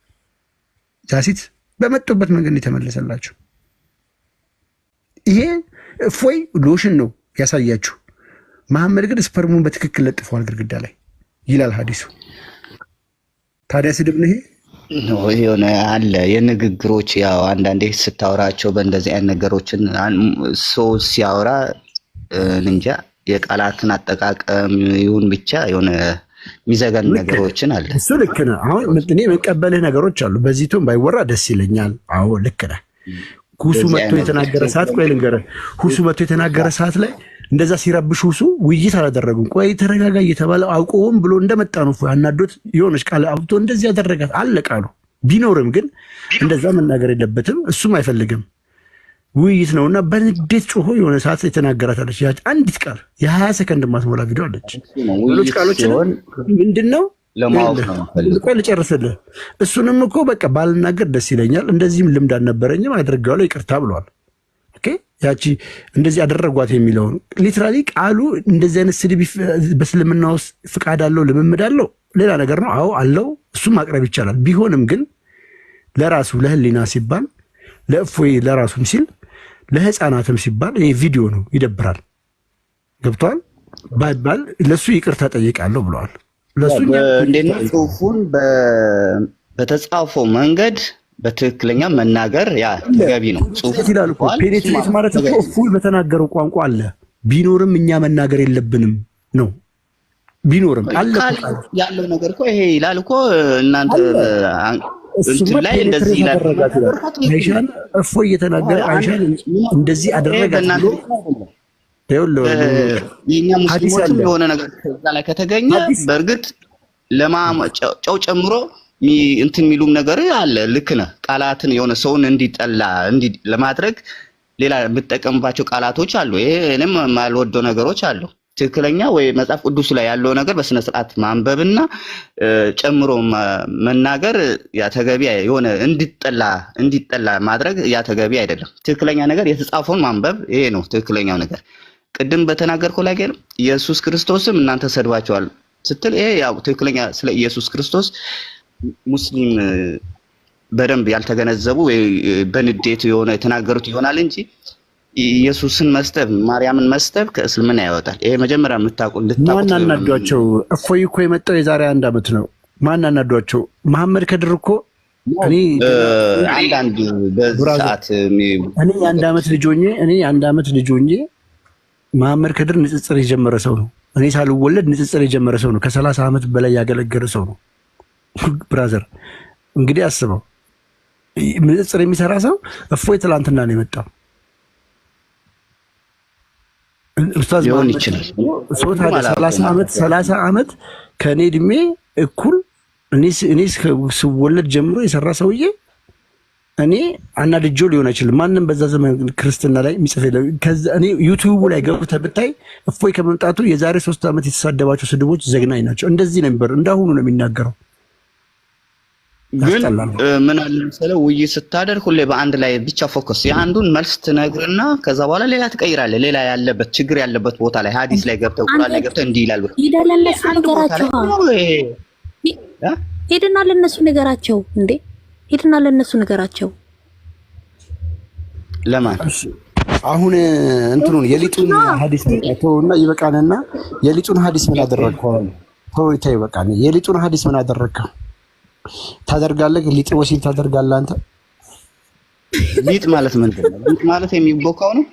ጃሲት በመጡበት መንገድ የተመለሰላቸው። ይሄ እፎይ ሎሽን ነው ያሳያችሁ። መሐመድ ግን ስፐርሙን በትክክል ለጥፈዋል ግድግዳ ላይ ይላል ሐዲሱ። ታዲያ ስድብ ነው ይሄ? የሆነ አለ የንግግሮች ያው አንዳንዴ ስታወራቸው በእንደዚህ አይነት ነገሮችን ሰው ሲያወራ እንጃ የቃላትን አጠቃቀም ይሁን ብቻ የሆነ የሚዘገን ነገሮችን አለ። እሱ ልክ ነህ። አሁን እኔ የምቀበልህ ነገሮች አሉ። በዚህቱም ባይወራ ደስ ይለኛል። አዎ ልክ ነህ። ሁሱ መጥቶ የተናገረ ሰዓት ቆይ ልንገርህ፣ ሁሱ መጥቶ የተናገረ ሰዓት ላይ እንደዛ ሲረብሽ ሁሱ ውይይት አላደረጉም። ቆይ ተረጋጋ እየተባለ አውቆም ብሎ እንደመጣ ነው አናዶት የሆነች ቃል አውጥቶ እንደዚህ ያደረጋት አለ ቃሉ። ቢኖርም ግን እንደዛ መናገር የለበትም። እሱም አይፈልግም። ውይይት ነውና በንዴት ጮሆ የሆነ ሰዓት የተናገራት አለች። ያች አንዲት ቃል የ20 ሰከንድ ማስሞላ ቪዲዮ አለች። ሌሎች ቃሎች ምንድነው ለማወቅ ነው። ቆይ ልጨርስልህ። እሱንም እኮ በቃ ባልናገር ደስ ይለኛል፣ እንደዚህም ልምድ አልነበረኝም አድርጋለሁ ይቅርታ ብለዋል። ኦኬ ያቺ እንደዚህ አደረጓት የሚለውን ሊትራሊ ቃሉ እንደዚህ አይነት ስድብ በእስልምና ውስጥ ፍቃድ አለው ልምምድ አለው ሌላ ነገር ነው። አዎ አለው፣ እሱም ማቅረብ ይቻላል። ቢሆንም ግን ለራሱ ለህሊና ሲባል ለእፎይ ለራሱም ሲል ለህፃናትም ሲባል ይሄ ቪዲዮ ነው፣ ይደብራል። ገብቷል ባይባል ለሱ ይቅርታ ጠይቃለሁ ብለዋል። ለሱ እንዴት ጽሁፉን በተጻፈው መንገድ በትክክለኛ መናገር ያ ተገቢ ነው። ጽሁፍ ይላል እኮ ፔኔትሬት ማለት እኮ እፎይ በተናገረው ቋንቋ አለ። ቢኖርም እኛ መናገር የለብንም ነው። ቢኖርም አለ ያለው ነገር እኮ ይሄ ይላል እኮ እናንተ እንትን ላይ እንደዚህ ይላል። አይሻን እፎይ እየተናገረ አይሻን እንደዚህ አደረጋት ብሎ የኛ ሙስሊሞች የሆነ ነገር ከዛ ላይ ከተገኘ በእርግጥ ጨው ጨምሮ እንትን የሚሉም ነገር አለ። ልክ ነህ። ቃላትን የሆነ ሰውን እንዲጠላ ለማድረግ ሌላ የምትጠቀምባቸው ቃላቶች አሉ። ይሄ እኔም ማልወደው ነገሮች አሉ። ትክክለኛ ወይ መጽሐፍ ቅዱስ ላይ ያለው ነገር በስነ ስርዓት ማንበብና ጨምሮ መናገር ያ ተገቢ የሆነ እንዲጠላ ማድረግ ያ ተገቢ አይደለም። ትክክለኛ ነገር የተጻፈውን ማንበብ ይሄ ነው ትክክለኛው ነገር። ቅድም በተናገርኩ ላይ ግን ኢየሱስ ክርስቶስም እናንተ ሰድባቸዋል ስትል ይሄ ያው ትክክለኛ ስለ ኢየሱስ ክርስቶስ ሙስሊም በደንብ ያልተገነዘቡ ወይ በንዴት የሆነ የተናገሩት ይሆናል እንጂ ኢየሱስን መስደብ ማርያምን መስደብ ከእስልምና ያወጣል። ይሄ መጀመሪያ ልታውቁት ማን አናዷቸው? እፎይ እኮ የመጣው የዛሬ 1 ዓመት ነው። ማን አናዷቸው? መሐመድ ከድር እኮ እኔ አንዳንድ በሰዓት እኔ የ1 ዓመት ልጅ ሆኜ መሐመድ ከድር ንጽጽር የጀመረ ሰው ነው። እኔ ሳልወለድ ንጽጽር የጀመረ ሰው ነው። ከ30 ዓመት በላይ ያገለገለ ሰው ነው። ብራዘር እንግዲህ አስበው፣ ንጽጽር የሚሰራ ሰው እፎይ ትላንትና ነው የመጣው። ኡስታዝ ሊሆን ይችላል። 30 ዓመት ከኔ እድሜ እኩል እኔ ስወለድ ጀምሮ የሰራ ሰውዬ እኔ አናድጆ ሊሆን አይችልም። ማንም በዛ ዘመን ክርስትና ላይ የሚጽፍ የለም። ከዛ እኔ ዩቲዩብ ላይ ገብተህ ብታይ እፎይ ከመምጣቱ የዛሬ 3 ዓመት የተሳደባቸው ስድቦች ዘግናኝ ናቸው። እንደዚህ ነው የሚበረው፣ እንዳሁኑ ነው የሚናገረው። ግን ምን አለ መሰለህ ውይይት ስታደርግ ሁሌ በአንድ ላይ ብቻ ፎከስ፣ የአንዱን መልስ ትነግርና ከዛ በኋላ ሌላ ትቀይራለህ። ሌላ ያለበት ችግር ያለበት ቦታ ላይ ሐዲስ ላይ ገብተህ ቁርአን ላይ ገብተህ እንዲህ ይላል ይደለለስ ነገራቸው። ሄድና ለነሱ ነገራቸው እንዴ ሄድና ለነሱ ነገራቸው። ለማን አሁን እንትኑን የሊጡን ሐዲስ ተውና ይበቃልና፣ የሊጡን ሐዲስ ምን አደረግከው? ተው ይበቃል። የሊጡን ሐዲስ ምን አደረግከው? ታደርጋለህ? ሊጥ ወሲብ ታደርጋለህ አንተ? ሊጥ ማለት ምንድን ነው? ሊጥ ማለት የሚቦካው ነው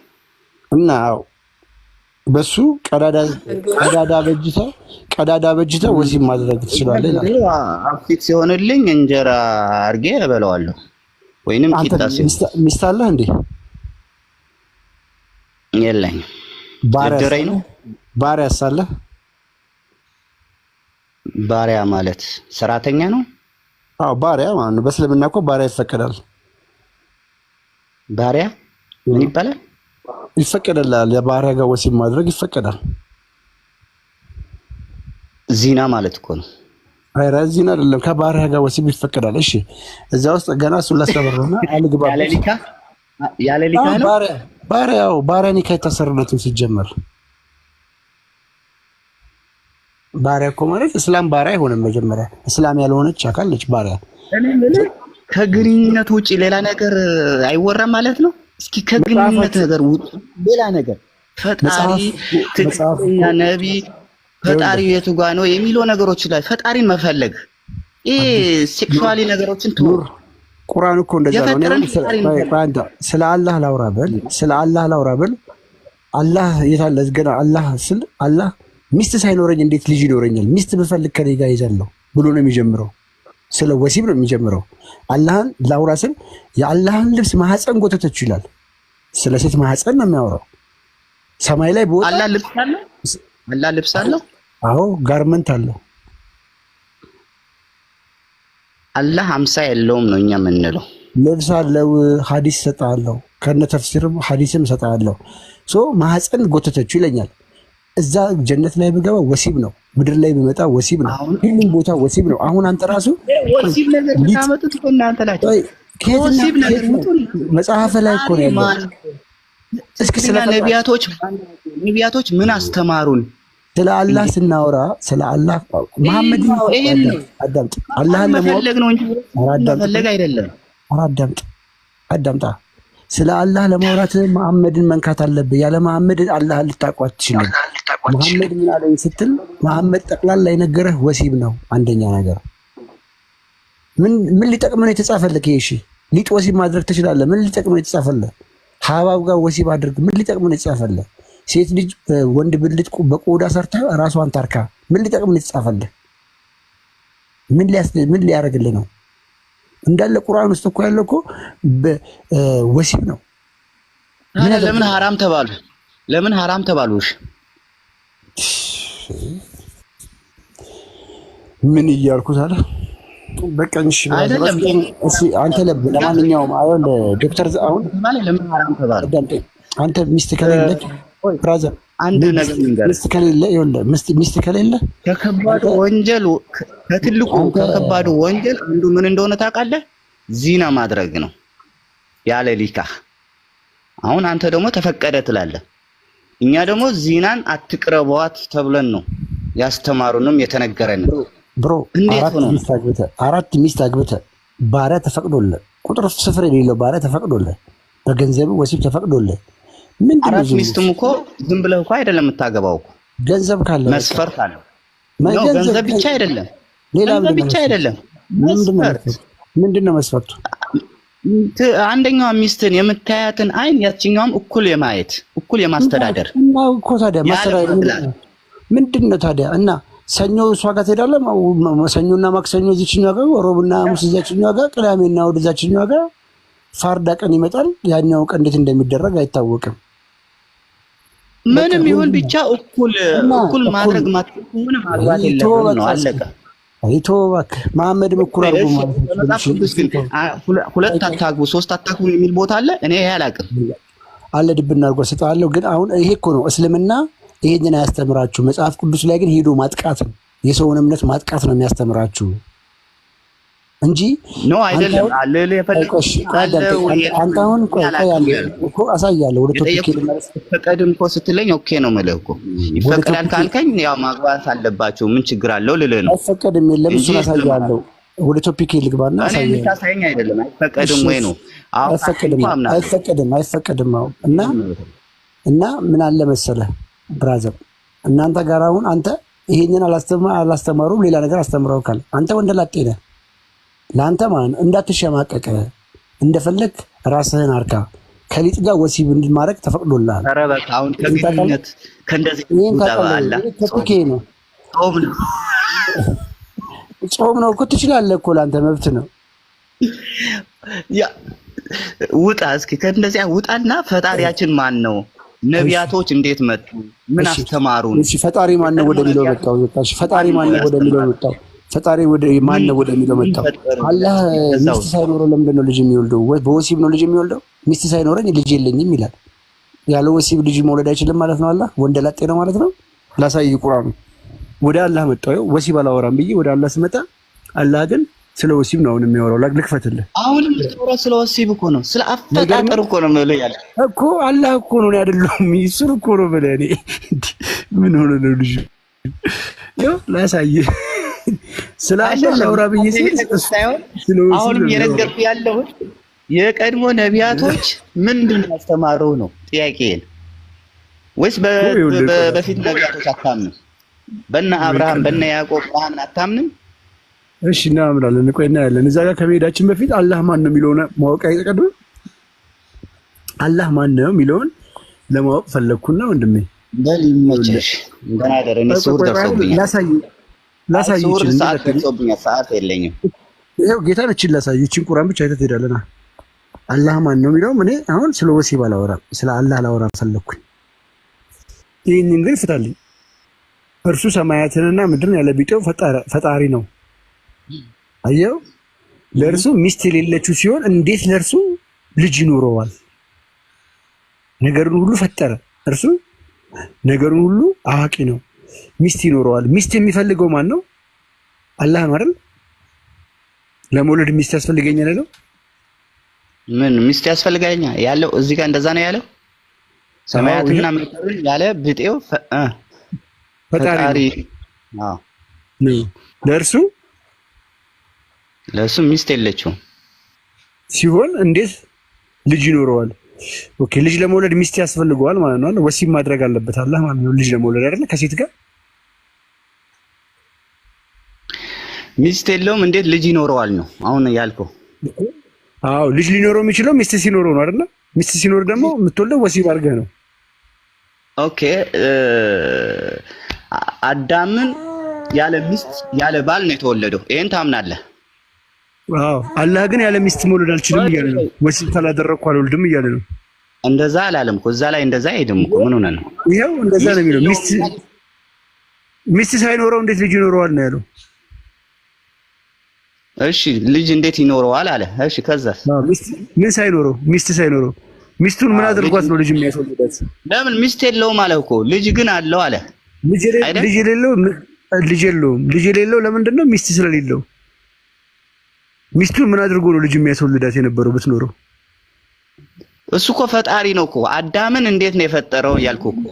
እና በሱ ቀዳዳ በጅተህ ወሲብ ማድረግ ትችላለህ ይላል። አፍቲት ሲሆንልኝ እንጀራ አድርጌ እበለዋለሁ ወይንም ቂጣ ሲሆን። ሚስት አለህ እንዴ? የለኝም። ባሪያ ነው። ባሪያ ሳለህ? ባሪያ ማለት ሰራተኛ ነው? አዎ ባሪያ ማለት ነው። በእስልምና እኮ ባሪያ ይፈቀዳል። ባሪያ ምን ይባላል? ይፈቀዳል። ለባሪያ ጋር ወሲብ ማድረግ ይፈቀዳል። ዚና ማለት እኮ ነው። አይራ ዚና አይደለም፣ ከባሪያ ጋር ወሲብ ይፈቀዳል። እሺ እዛ ውስጥ ገና እሱን ላስተምርና አልግባብ። ያለ ሊካ ነው። ባሪያ ኒካ የታሰረለትም ሲጀመር ባሪያ እኮ ማለት እስላም ባሪያ አይሆንም። መጀመሪያ እስላም ያልሆነች አካል ነች ባሪያ። ከግንኙነት ውጪ ሌላ ነገር አይወራም ማለት ነው። እስኪ ከግንኙነት ነገር ውጪ ሌላ ነገር ፈጣሪ ትክክለኛ ነቢ ፈጣሪ የቱ ጋር ነው የሚለው ነገሮች ላይ ፈጣሪን መፈለግ ይሄ ሴክሹዋሊ ነገሮችን ተወር። ቁርአን እኮ እንደዛ ነው። ስለ አላህ ላውራ በል አላህ የታለ ገና አላህ ስል አላህ ሚስት ሳይኖረኝ እንዴት ልጅ ይኖረኛል? ሚስት ብፈልግ ከኔ ጋር ይዛለሁ ብሎ ነው የሚጀምረው። ስለ ወሲብ ነው የሚጀምረው። አላህን ላውራ ስል የአላህን ልብስ ማህፀን ጎተተች ይላል። ስለ ሴት ማህፀን ነው የሚያወራው። ሰማይ ላይ ቦታ አላህ ልብስ አለው። አላህ ልብስ አለው። አዎ ጋርመንት አለው። አላህ አምሳ የለውም ነው እኛ የምንለው። ልብስ አለው። ሐዲስ ሰጣለሁ ከነ ተፍሲርም ሐዲስም ሰጣለሁ። ማህፀን ጎተተችው ይለኛል። እዛ ጀነት ላይ ብገባ ወሲብ ነው፣ ምድር ላይ ብመጣ ወሲብ ነው፣ ሁሉም ቦታ ወሲብ ነው። አሁን አንተ ራሱ ወሲብ ነገር ታመጡት እኮ እናንተ ናችሁ። ወሲብ ነገር መጽሐፍ ላይ እኮ ነው። እስኪ ስለ ነቢያቶች ምን አስተማሩን? ስለ አላህ ስናወራ ስለ አላህ መሐመድ አዳምጥ። አላህን ለማወቅ ነው እንጂ መፈለግ አይደለም። አዳምጣ። ስለ አላህ ለማውራት መሐመድን መንካት አለብህ። ያለ መሐመድ አላህ ልታውቀው አትችልም። መሐመድ ምን አለኝ ስትል መሐመድ ጠቅላላ የነገረህ ወሲብ ነው። አንደኛ ነገር ምን ሊጠቅም ነው የተጻፈልህ? እሺ ሊጥ ወሲብ ማድረግ ትችላለህ። ምን ሊጠቅም ነው የተጻፈልህ? ሐባብ ጋር ወሲብ አድርግ። ምን ሊጠቅም ነው የተጻፈልህ? ሴት ልጅ ወንድ ብልት በቆዳ ሰርታ ራሷን ታርካ። ምን ሊጠቅም ነው የተጻፈልህ? ምን ሊያደርግልህ ነው? እንዳለ ቁርአን ውስጥ እኮ ያለው እኮ ወሲብ ነው። ለምን ሐራም ተባሉ? ምን እያልኩት አለ በቀንሽ አይደለም። እሺ አንተ ለማንኛውም አሁን ዶክተር አሁን ለምን ሐራም ተባሉ? አንተ ሚስት ከሌለች ብራዘር አንድ ነገር ልንገርህ፣ ሚስት ከሌለ ከከባዱ ወንጀል አንዱ ምን እንደሆነ ታውቃለህ? ዚና ማድረግ ነው ያለ ሊካህ። አሁን አንተ ደግሞ ተፈቀደ ትላለህ። እኛ ደግሞ ዚናን አትቅረቧት ተብለን ነው ያስተማሩንም የተነገረንም። ብሮ እንዴት ሆኖ አራት ሚስት አግብተህ ባሪያ ተፈቅዶልህ፣ ቁጥር ስፍር የሌለው ባሪያ ተፈቅዶልህ፣ በገንዘብ ወሲብ ተፈቅዶልህ። አራት ሚስትም እኮ ዝም ብለህ እኮ አይደለም የምታገባው እኮ ገንዘብ ካለ መስፈርት አለው። ገንዘብ ብቻ አይደለም፣ ምንድነው መስፈርቱ? አንደኛዋ ሚስትን የምታያትን አይን ያችኛውም እኩል የማየት እኩል የማስተዳደር እና እኮ ታዲያ ማስተዳደር ምንድነው ታዲያ? እና ሰኞ እሷ ጋር ትሄዳለህ፣ ሰኞና ማክሰኞ እዚችኛዋ ጋር፣ ሮብና ሐሙስ እዚችኛዋ ጋር፣ ቅዳሜና እሑድ እዚችኛዋ ጋር። ፋርዳ ቀን ይመጣል። ያኛው ቀን እንዴት እንደሚደረግ አይታወቅም። ምንም ይሁን ብቻ እኩል ማድረግ ማግባት የለብንም ነው አለቀ። አይቶ እባክህ መሐመድም እኩል አድርጎ ማለት ነው። በመጽሐፍ ቅዱስ ግን ሁለት አታግቡ ሶስት አታግቡ የሚል ቦታ አለ። እኔ ይሄ አላውቅም አለ ድብና አድርጎ ሰጣለሁ። ግን አሁን ይሄ እኮ ነው እስልምና ይሄንን አያስተምራችሁ። መጽሐፍ ቅዱስ ላይ ግን ሄዶ ማጥቃት ነው፣ የሰውን እምነት ማጥቃት ነው የሚያስተምራችሁ እንጂ ነው አይደለም። አለ ለፈለኩሽ አንተ አሁን እኮ አሳያለሁ። ወደ ቶፒክ ፈቀድም እኮ ስትለኝ ኦኬ ነው የምልህ እኮ ይፈቀዳል ካልከኝ ያው ማግባት አለባቸው ምን ችግር አለው ልልህ ነው። አይፈቀድም የለም እሱን አሳያለሁ። ወደ ቶፒክ ልግባና አሳያለሁ። እኔ ታሳየኝ አይደለም አይፈቀድም ወይ ነው? አዎ አይፈቀድም እና ምን አለ መሰለህ ብራዘር እናንተ ጋር አሁን አንተ ይሄንን አላስተማሩም ሌላ ነገር አስተምረው ካለ አንተ ወንደላጤ ነህ። ለአንተ ማን እንዳትሸማቀቅ እንደፈለግ ራስህን አርካ ከሊጥ ጋር ወሲብ እንድማረግ ተፈቅዶልሃል። ኧረ በቃ አሁን ከግንኙነት ከእንደዚህ ተባላ ቶፒክ ነው ጾም ነው እኮ ትችላለህ እኮ ለአንተ መብት ነው። ያ ውጣ እስኪ ከእንደዚያ ውጣና ፈጣሪያችን ማን ነው? ነቢያቶች እንዴት መጡ? ምን አስተማሩን? እሺ ፈጣሪ ማን ነው ወደሚለው መጣው። እሺ ፈጣሪ ማን ነው ወደሚለው መጣው። ፈጣሪ ማን ነው ወደሚለው መጣው። አላህ ሚስት ሳይኖረው ለምንድን ነው ልጅ የሚወልደው? በወሲብ ነው ልጅ የሚወልደው? ሚስት ሳይኖረኝ ልጅ የለኝም ይላል። ያለ ወሲብ ልጅ መውለድ አይችልም ማለት ነው። አላህ ወንደላጤ ነው ማለት ነው። ላሳይ ቁርአኑ ወደ አላህ መጣው። ወሲብ አላወራም ብዬ ወደ አላህ ስመጣ አላህ ግን ስለ ወሲብ ነው አሁን የሚያወራው። ልክፈትልህ አሁንም የምታወራው ስለ ወሲብ እኮ ነው፣ ስለ አፈጣጠር እኮ ነው ማለት ያለ እኮ አላህ እኮ ነው አይደለም። እሱን እኮ ነው ብለህ እኔ ምን ሆነ ነው ልጅ ያው ላሳይህ ስለ አላህ ላውራ ብዬ ሳይሆን አሁንም የነገርኩህ ያለው የቀድሞ ነቢያቶች ምንድን ነው ያስተማረው ነው ጥያቄን። ወይስ በፊት ነቢያቶች አታምንም? በእነ አብርሃም በእነ ያዕቆብ አብርሃምን አታምንም? እሺ እናምናለን። ቆይ እናያለን። እዛ ጋር ከመሄዳችን በፊት አላህ ማን ነው የሚለውን ማወቅ አይቀድም? አላህ ማን ነው የሚለውን ለማወቅ ፈለግኩና ወንድሜ በሊመቸሽ እንደናደረ እኔ ሱር ደርሶብኛል። ላሳይ ሰዓት ደርሶብኛል። ሰዓት የለኝም። ይኸው ጌታ ነችን ላሳይ። ይህችን ቁርአን ብቻ አይተህ ትሄዳለና አላህ ማን ነው የሚለውም እኔ አሁን ስለ ወሲብ አላወራም፣ ስለ አላህ ላወራ ፈለግኩኝ። ይህንን ግን ፍታልኝ። እርሱ ሰማያትንና ምድርን ያለ ቢጤው ፈጣሪ ነው። አየው ለእርሱ ሚስት የሌለችው ሲሆን እንዴት ለእርሱ ልጅ ይኖረዋል? ነገሩን ሁሉ ፈጠረ። እርሱ ነገሩን ሁሉ አዋቂ ነው። ሚስት ይኖረዋል። ሚስት የሚፈልገው ማን ነው? አላህ ነው አይደል? ለመውለድ ሚስት ያስፈልገኛል ያለው ምን ሚስት ያስፈልገኛል ያለው እዚህ ጋር እንደዛ ነው ያለው። ሰማያትና ምድርን ያለ ቢጤው ፈጣሪ ነው። ለእርሱ ሚስት የለችው ሲሆን እንዴት ልጅ ይኖረዋል? ኦኬ ልጅ ለመውለድ ሚስት ያስፈልገዋል ማለት ነው። ወሲብ ማድረግ አለበት አላህ ማለት ነው። ልጅ ለመውለድ አይደለ ከሴት ጋር ሚስት የለውም እንዴት ልጅ ይኖረዋል ነው አሁን ያልከው? አዎ ልጅ ሊኖረው የሚችለው ሚስት ሲኖረው ነው አይደለ? ሚስት ሲኖር ደግሞ የምትወልደው ወሲብ አድርገህ ነው። ኦኬ አዳምን ያለ ሚስት ያለ ባል ነው የተወለደው። ይሄን ታምናለህ? አዎ አላህ ግን ያለ ሚስት መውለድ አልችልም እያለ ነው። ወሲብ ካላደረግኩ አልወልድም እያለ ነው። እንደዛ አላለም እኮ እዛ ላይ እንደዛ አይደለም እኮ ምን ሆነ ነው? ይሄው እንደዛ ነው የሚለው። ሚስት ሳይኖረው እንዴት ልጅ ይኖረዋል ነው ያለው። እሺ ልጅ እንዴት ይኖረዋል አለ። እሺ ከዛስ? ምን ሳይኖረው ሚስት ሳይኖረው ሚስቱን ምን አድርጓት ነው ልጅ የሚያስወልዳት? ለምን ሚስት የለውም አለ እኮ ልጅ ግን አለው አለ። ልጅ የሌለው ለምንድን ነው? ሚስት ስለሌለው። ሚስቱን ምን አድርጎ ነው ልጅ የሚያስወልዳት የነበረው ብትኖረው? እሱ እኮ ፈጣሪ ነው እኮ። አዳምን እንዴት ነው የፈጠረው እያልኩ እኮ።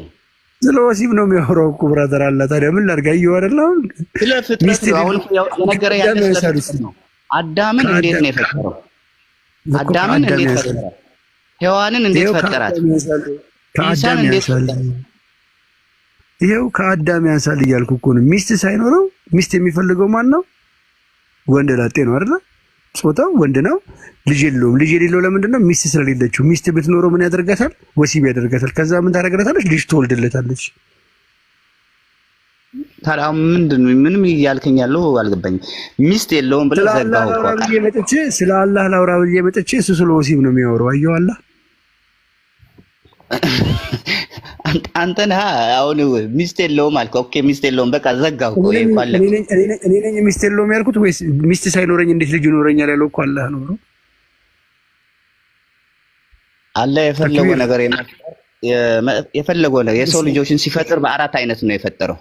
ስለ ወሲብ ነው የሚያወራው እኮ ብራዘር አለ። ታዲያ ምን ላድርግ? አየሁ አይደል አሁን ስለ ፍጥረት ነው አሁን የነገረኝ ያለ ስለ ፍጥረት ነው። አዳምን እንዴት ነው የፈጠረው? አዳምን እንዴት ፈጠረ? ሔዋንን እንዴት ፈጠራት? ኢሳን እንዴት ፈጠረ? ይሄው ከአዳም ያንሳል እያልኩ እኮ ነው። ሚስት ሳይኖረው ሚስት የሚፈልገው ማን ነው? ወንድ ላጤ ነው አይደል? ጾታው ወንድ ነው። ልጅ የለውም። ልጅ የሌለው ለምንድን ነው? ሚስት ስለሌለችው። ሚስት ብትኖረው ምን ያደርጋታል? ወሲብ ያደርጋታል። ከዛ ምን ታደርጋታለች? ልጅ ትወልድለታለች። ታዲያ ምንም እያልከኝ ያለው አልገባኝም። ሚስት የለውም ብለህ ዘጋው እኮ። ስለ አላህ ላውራ ብዬ መጥቼ እሱ ስለ ወሲብ ነው የሚያወራው። አየሁ አላህ አንተ ነህ አሁን ሚስት የለውም አልከው። ኦኬ ሚስት የለውም በቃ ዘጋው እኮ። ይሄ ቋለ እኔ ነኝ ሚስት የለውም ያልኩት ወይስ ሚስት ሳይኖረኝ እንዴት ልጅ ይኖረኛል ያለው እኮ አላህ ነው ብሎ አላህ የፈለገው ነገር የፈለገው ነገር የሰው ልጆችን ሲፈጥር በአራት አይነት ነው የፈጠረው።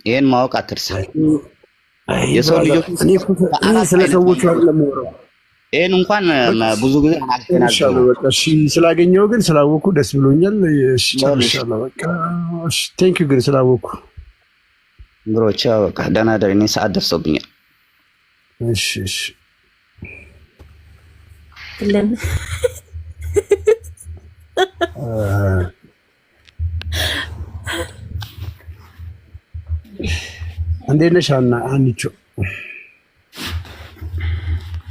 ይሄን ማወቅ አትርሳ። የሰው ልጆችን ስለ ሰዎቹ አይደለም ነው። ይሄን እንኳን ብዙ ጊዜ አልተናገርም። እሺ ስላገኘው ግን ስላወኩ ደስ ብሎኛል። እሺ ጨርሻለሁ። በቃ እሺ ቴንክ ዩ ግን ስላወኩ ብሮቻ በቃ ደህና ደር። እኔ ሰዓት ደርሶብኛል። እሺ እሺ ለምን እንዴት ነሽ አንቺ?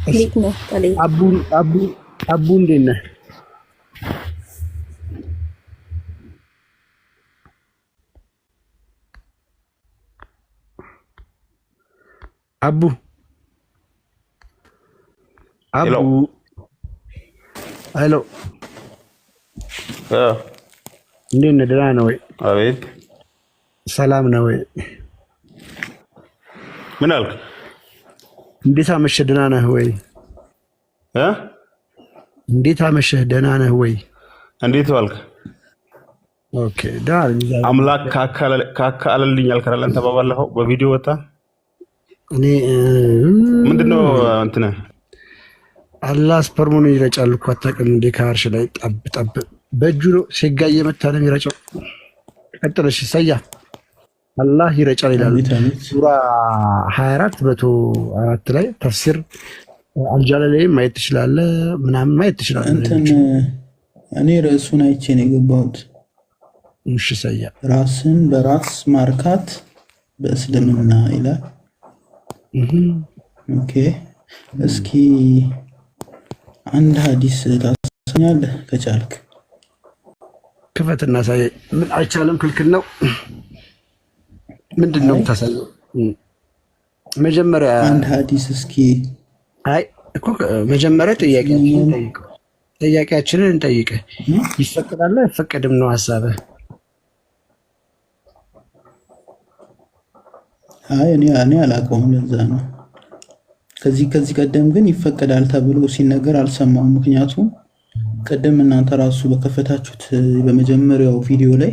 እንዴት ነው ታዲያ? አቡ እንዴት ነህ? አቡ ሄሎ እንዴት ነህ? ደህና ነው ወይ? አቤት ሰላም ነው ወይ? ምን አልክ? እንዴት አመሸህ? ደህና ነህ ወይ? እንዴት አመሸህ? ደህና ነህ ወይ? እንዴት ዋልክ? ኦኬ ደህና ነኝ። አምላክ ካካለልኝ አልከራለን ተባባለኸው በቪዲዮ ወጣ። እኔ ምንድነው እንትን አላህ ስፐርሙን ይረጫል እኮ አታውቅም እንዴ? ከአርሽ ላይ ጠብ ጠብ በእጁ ነው ሴጋ እየመታ ነው የሚረጨው። ቀጥለሽ ሰያ አላህ ይረጫል ይላል ሱራ 24 ላይ ተፍሲር አልጃላላይ ማየት ትችላለህ፣ ምናምን ማየት ትችላለህ። እንትን እኔ ርዕሱን አይቼ ነው የገባሁት። እሺ ሰያ ራስን በራስ ማርካት በእስልምና ይላል። ኦኬ እስኪ አንድ ሐዲስ ታሳኛለህ ከቻልክ? ክፈትና ሳይ። ምን አይቻልም፣ ክልክል ነው። ምንድነው የምታሳየው? መጀመሪያ አንድ ሐዲስ እስኪ። አይ እኮ መጀመሪያ ጥያቄያችንን እንጠይቅ። ይፈቀዳል አይፈቀድም ነው ሐሳብህ? አይ እኔ አላውቀውም፣ ለዛ ነው። ከዚህ ቀደም ግን ይፈቀዳል ተብሎ ሲነገር አልሰማሁም። ምክንያቱም ቀደም እናንተ ራሱ በከፈታችሁት በመጀመሪያው ቪዲዮ ላይ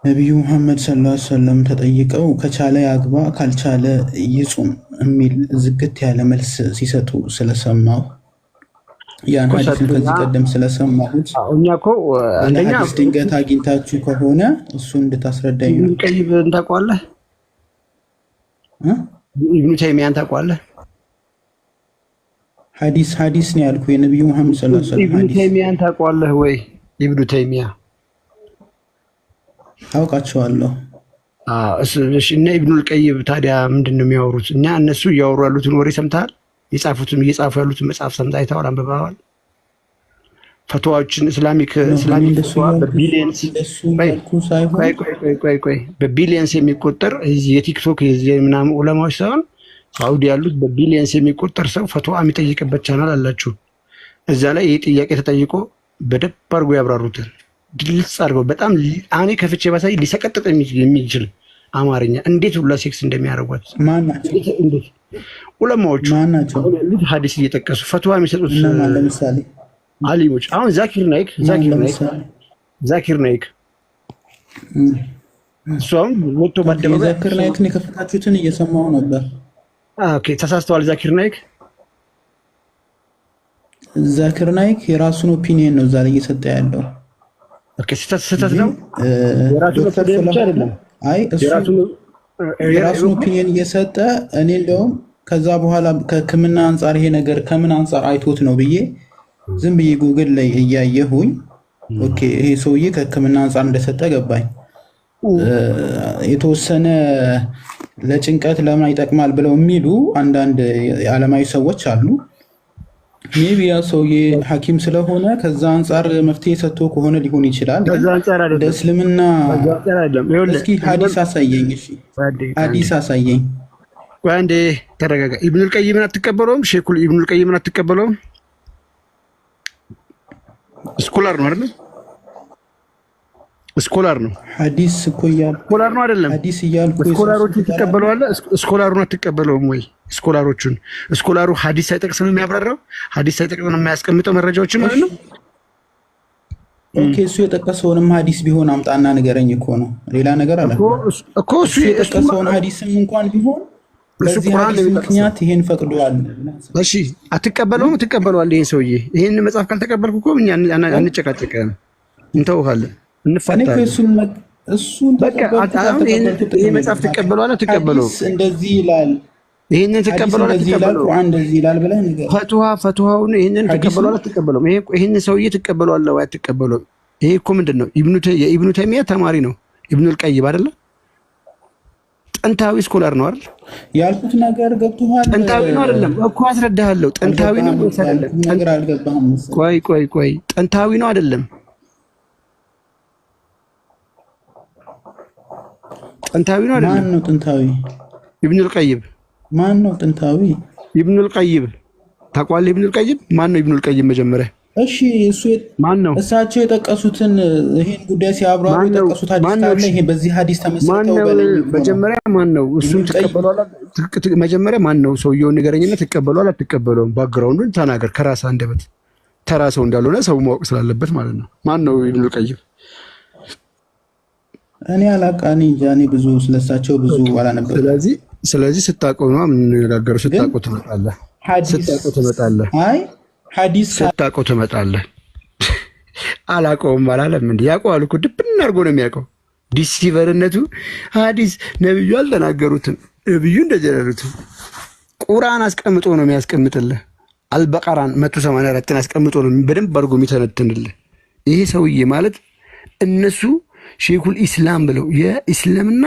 ነቢዩ መሐመድ ሰለላሁ ዐለይሂ ወሰለም ተጠይቀው ከቻለ ያግባ ካልቻለ ይጹም የሚል ዝግት ያለ መልስ ሲሰጡ ስለሰማሁ ያን ሐዲስ ከዚህ ቀደም ስለሰማሁት እኛ እኮ አንደኛ ሐዲስ ድንገት አግኝታችሁ ከሆነ እሱ እንድታስረዳኝ ነው። ቀይብ እንታውቀዋለህ? ኢብኑ ተይሚያን ታውቀዋለህ? ሐዲስ ነው ያልኩህ። የነቢዩ መሐመድ ሰለላሁ ዐለይሂ ወሰለም ኢብኑ ተይሚያን ታውቀዋለህ ወይ? ኢብኑ ተይሚያ አውቃቸዋለሁ። እሺ እና ኢብኑል ቀይም ታዲያ ምንድን ነው የሚያወሩት? እኛ እነሱ እያወሩ ያሉትን ወሬ ሰምተሃል? እየጻፉ ያሉትን መጽሐፍ ሰምተህ አይተኸዋል? አንብበኸዋል? ፈትዋዎችን ኢስላሚክ በቢሊየንስ የሚቆጠር የቲክቶክ ምናምን ዑለማዎች ሳይሆን ሳውዲ ያሉት በቢሊየንስ የሚቆጠር ሰው ፈትዋ የሚጠይቅበት ቻናል አላችሁ። እዛ ላይ ይህ ጥያቄ ተጠይቆ በደንብ አድርጎ ያብራሩታል። ግልጽ አድርገው በጣም እኔ ከፍቼ ባሳይ ሊሰቀጥጥ የሚችል አማርኛ እንዴት ሁላ ሴክስ እንደሚያደርጓት ማናቸው ዑለማዎቹ ማናቸው? ሐዲስ እየጠቀሱ ፈትዋ የሚሰጡት ለምሳሌ አሊሞች። አሁን ዛኪር ናይክ እሱ አሁን ወጥቶ ባደረገ ዛኪር ናይክን የከፈታችሁትን እየሰማሁ ነበር። ኦኬ ተሳስተዋል። ዛኪር ናይክ የራሱን ኦፒኒየን ነው ዛሬ እየሰጠ ያለው። ኦኬ ስህተት ነው። የራሱን ኦፒኒየን እየሰጠ እኔ እንደውም ከዛ በኋላ ከሕክምና አንጻር ይሄ ነገር ከምን አንጻር አይቶት ነው ብዬ ዝም ብዬ ጉግል ላይ እያየሁኝ ኦኬ ይሄ ሰውዬ ከሕክምና አንጻር እንደሰጠ ገባኝ። የተወሰነ ለጭንቀት ለምን ይጠቅማል ብለው የሚሉ አንዳንድ የዓለማዊ ሰዎች አሉ። ሜቢ ያ ሰውዬ ሐኪም ስለሆነ ከዛ አንጻር መፍትሄ ሰጥቶ ከሆነ ሊሆን ይችላል። ወደ እስልምና እስኪ ሐዲስ አሳየኝ። እሺ ሐዲስ አሳየኝ። አንዴ ተረጋጋ። ኢብኑል ቀይምን አትቀበለውም? ሼኹል ኢብኑል ቀይምን አትቀበለውም? ስኮላር ነው አይደል? ስኮላር ነው። ሐዲስ እኮ እያልኩ ስኮላር ነው አይደለም? ሐዲስ እያልኩ ስኮላሮቹን ትቀበለዋለህ? ስኮላሩን አትቀበለውም ወይ? ስኮላሩ ሐዲስ ሳይጠቅስ ነው የሚያብራራው፣ ሐዲስ ሳይጠቅስ ነው የሚያስቀምጠው መረጃዎችን ማለት ነው። ኦኬ፣ እሱ የጠቀሰውንም ሐዲስ ቢሆን አምጣና ንገረኝ እኮ ነው፣ ሌላ ነገር አለ እኮ። እሱ የጠቀሰውን ሐዲስም እንኳን ቢሆን በዚህ ሐዲስ ምክንያት ይሄን ፈቅዷል። እሺ፣ አትቀበለውም? ትቀበለዋለህ? ይሄን ሰውዬ ይሄን መጽሐፍ ካልተቀበልኩ እኮ እኛ አንጨቃጨቅም፣ እንተውሃለን፣ እንፋታለን። እሱን በቃ ይሄ መጽሐፍ ትቀበለዋለህ? ትቀበለውም? እንደዚህ ይላል፣ ይሄንን ትቀበለዋለህ? ትቀበለውም? ቁርአን እንደዚህ ይላል ብለህ ነገር ፈትዋውን ይሄንን ትቀበለዋለህ? ትቀበለውም? ይሄንን ሰውዬ ትቀበለዋለህ ወይ አትቀበለውም? ይሄ እኮ ምንድን ነው? የኢብኑ ተይሚያ ተማሪ ነው ኢብኑል ቀይም አይደለ? ጥንታዊ ስኮላር ነው አይደል? ያልኩት ነገር ገብቶሃል? ጥንታዊ ነው አይደለም እኮ አስረዳሃለሁ። ጥንታዊ ነው አይደለም? ነገር አልገባህም። ቆይ ጥንታዊ ነው አይደለም? ጥንታዊ ነው አይደለም? ማን ነው ጥንታዊ? ኢብኑል ቀይም። ማን ነው ጥንታዊ? ኢብኑል ቀይም። ታውቀዋለህ? ኢብኑል ቀይም ማን ነው? ኢብኑል ቀይም መጀመሪያ እሺ፣ እሱ ማን ነው? እሳቸው የጠቀሱትን ይሄን ጉዳይ ሲያብራሩ የጠቀሱት ሐዲስ ካለ ይሄ በዚህ ሐዲስ ተመስርተው በለኝ። መጀመሪያ ማን ነው? እሱን ትቀበለዋለህ? መጀመሪያ ማን ነው? ሰውየውን ንገረኝና ትቀበለዋለህ አትቀበለውም? ባክግራውንዱን ተናገር ከራስህ አንደበት። ተራ ሰው እንዳልሆነ ሰው ማወቅ ስላለበት ማለት ነው። ማን ነው ኢብኑል ቀይም? እኔ አላቃኒ ጃኒ ብዙ ስለሳቸው ብዙ አላነበብኩም። ስለዚህ ስታውቀው ነው የምንነጋገረው። ስታውቀው ትመጣለህ። አይ ሐዲስ ስታውቀው ትመጣለህ። አላውቀውም አላለም እንዴ? ያውቀዋል እኮ ድብን አድርጎ ነው የሚያውቀው። ዲሲቨርነቱ ሐዲስ ነብዩ አልተናገሩትም፣ ነብዩ እንደዚህ ያሉትም ቁርአን አስቀምጦ ነው የሚያስቀምጥልህ። አልበቀራን 184ን አስቀምጦ ነው በደንብ አድርጎ የሚተነትንልህ። ይሄ ሰውዬ ማለት እነሱ ሼኹል ኢስላም ብለው የእስልምና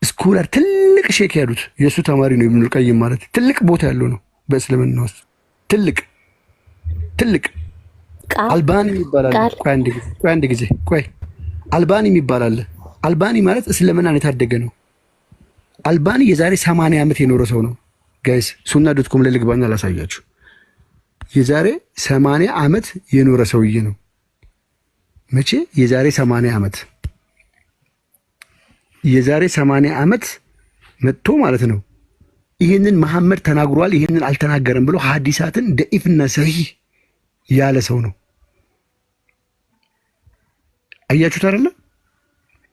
ስኮላር ትልቅ ሼክ ያሉት የእሱ ተማሪ ነው ኢብኑል ቀይም ማለት ትልቅ ቦታ ያለው ነው በእስልምና ውስጥ ትልቅ አልባኒ ይባላል። ቆይ አንድ ጊዜ አልባኒ ይባላል። አልባኒ ማለት እስልምናን የታደገ ነው። አልባኒ የዛሬ 80 ዓመት የኖረ ሰው ነው። ጋይስ ሱና.ኮም ላይ ልግባና ላሳያችሁ። የዛሬ 80 ዓመት የኖረ ሰውዬ ነው። መቼ? የዛሬ 80 ዓመት የዛሬ 80 ዓመት መጥቶ ማለት ነው ይህንን መሐመድ ተናግሯል፣ ይህንን አልተናገረም ብሎ ሐዲሳትን ደኢፍና ሰሂህ ያለ ሰው ነው። አያችሁት አይደለ?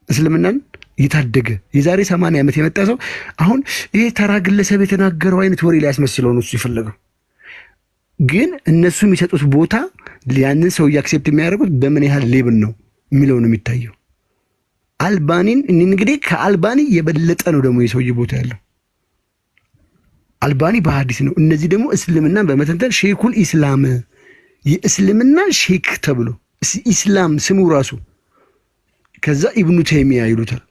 እስልምናን የታደገ የዛሬ 80 ዓመት የመጣ ሰው አሁን ይሄ ተራ ግለሰብ የተናገረው አይነት ወሬ ላይ ያስመስለው ነው እሱ የፈለገው። ግን እነሱ የሚሰጡት ቦታ ያንን ሰው አክሴፕት የሚያደርጉት በምን ያህል ሌብል ነው የሚለው ነው የሚታየው። አልባኒን እንግዲህ ከአልባኒ የበለጠ ነው ደግሞ የሰውዬ ቦታ ያለው። አልባኒ በሐዲስ ነው። እነዚህ ደግሞ እስልምናን በመተንተን ሼኹል ኢስላም የእስልምና ሼክ ተብሎ ኢስላም ስሙ ራሱ ከዛ ኢብኑ ተይሚያ ይሉታል።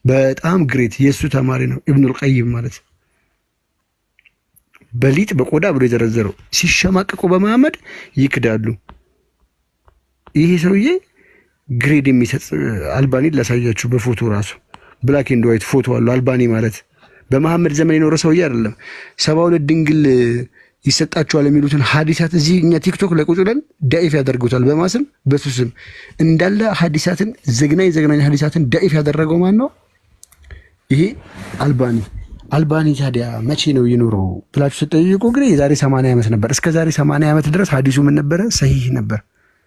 በጣም ግሬት የእሱ ተማሪ ነው ኢብኑል ቀይም ማለት በሊጥ በቆዳ ብሎ የዘረዘረው ሲሸማቀቁ በመሐመድ ይክዳሉ። ይሄ ሰውዬ ግሬድ የሚሰጥ አልባኒ ላሳያችሁ በፎቶ ራሱ ብላክ ኤንድ ዋይት ፎቶ አለው። አልባኒ ማለት በመሐመድ ዘመን የኖረ ሰውዬ አይደለም። 72 ድንግል ይሰጣቸዋል የሚሉትን ሐዲሳት እዚህ እኛ ቲክቶክ ላይ ቁጭ ብለን ዳኢፍ ያደርጉታል። በማስም በሱ ስም እንዳለ ሐዲሳትን ዘግናኝ ሐዲሳትን ዳኢፍ ያደረገው ማን ነው? ይሄ አልባኒ ታዲያ መቼ ነው የኖረው ብላችሁ ስትጠይቁ ግን የዛሬ 80 ዓመት ነበር። እስከ ዛሬ 80 ዓመት ድረስ ሐዲሱ ምን ነበረ? ሰሂህ ነበር።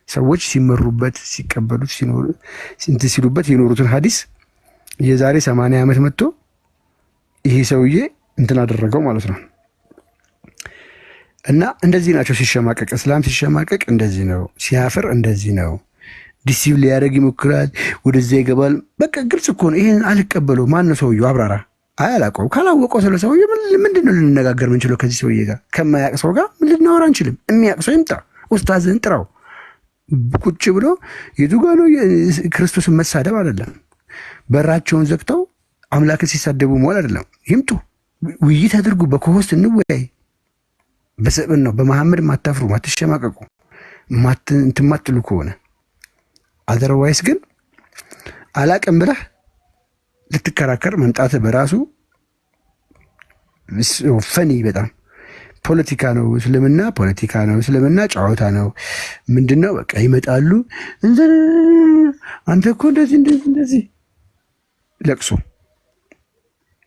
ሰዎች ሲመሩበት ሲቀበሉት ሲሉበት የኖሩትን ሐዲስ የዛሬ 80 ዓመት መጥቶ ይሄ ሰውዬ እንትን አደረገው ማለት ነው። እና እንደዚህ ናቸው ሲሸማቀቅ፣ እስላም ሲሸማቀቅ እንደዚህ ነው፣ ሲያፍር እንደዚህ ነው። ዲሲቭ ሊያደርግ ይሞክራል፣ ወደዚያ ይገባል። በቃ ግልጽ እኮ ነው። ይሄን አልቀበለው። ማን ነው ሰውዬው? አብራራ። አያላቀው ካላወቀው ስለ ሰውዬ ምንድን ነው ልንነጋገር ምንችለው? ከዚህ ሰውዬ ጋር ከማያቅ ሰው ጋር ምን ልናወራ አንችልም። የሚያቅ ሰው ይምጣ፣ ኡስታዝን ጥራው። ቁጭ ብሎ የቱ ጋ ነው ክርስቶስን መሳደብ አይደለም። በራቸውን ዘግተው አምላክን ሲሳደቡ መዋል አይደለም። ይምጡ፣ ውይይት አድርጉ፣ በኮሆስት እንወያይ። በሰብን ነው በመሐመድ ማታፍሩ ማትሸማቀቁ እንትማትሉ ከሆነ አዘርዋይስ ግን አላቅም ብለህ ልትከራከር መምጣት በራሱ ፈኒ በጣም ፖለቲካ ነው እስልምና፣ ፖለቲካ ነው እስልምና፣ ጨዋታ ነው ምንድነው? በቃ ይመጣሉ አንተ እኮ እንደዚህ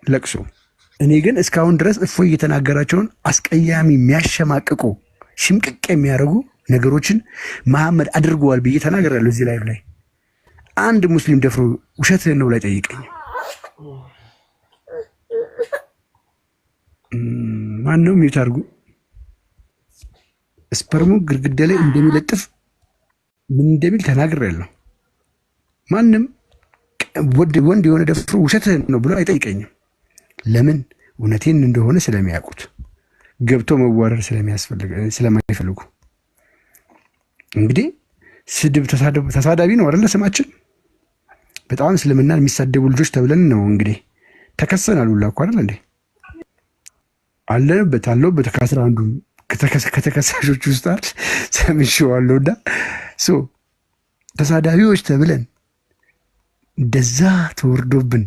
ለቅሶ። እኔ ግን እስካሁን ድረስ እፎይ እየተናገራቸውን አስቀያሚ የሚያሸማቅቁ ሽምቅቅ የሚያደርጉ ነገሮችን መሐመድ አድርገዋል ብዬ ተናገራለሁ። እዚህ ላይ አንድ ሙስሊም ደፍሮ ውሸትህን ነው ላይ ጠይቀኝ። ማነው ሚዩት አድርጉ። ስፐርሙ ግድግዳ ላይ እንደሚለጥፍ ምን እንደሚል ተናግሬያለሁ። ማንም ወንድ የሆነ ደፍሮ ውሸትህን ነው ብሎ አይጠይቀኝም። ለምን? እውነቴን እንደሆነ ስለሚያውቁት፣ ገብቶ መዋረድ ስለማይፈልጉ። እንግዲህ ስድብ ተሳዳቢ ነው አይደለ? ስማችን በጣም እስልምናን የሚሳደቡ ልጆች ተብለን ነው እንግዲህ ተከሰናል ሁላ እኮ አይደል እንዴ? አለሁበት ከአስራ አንዱ ከተከሳሾች ውስጥ አይደል ሰምቼዋለሁና ተሳዳቢዎች ተብለን እንደዛ ተወርዶብን፣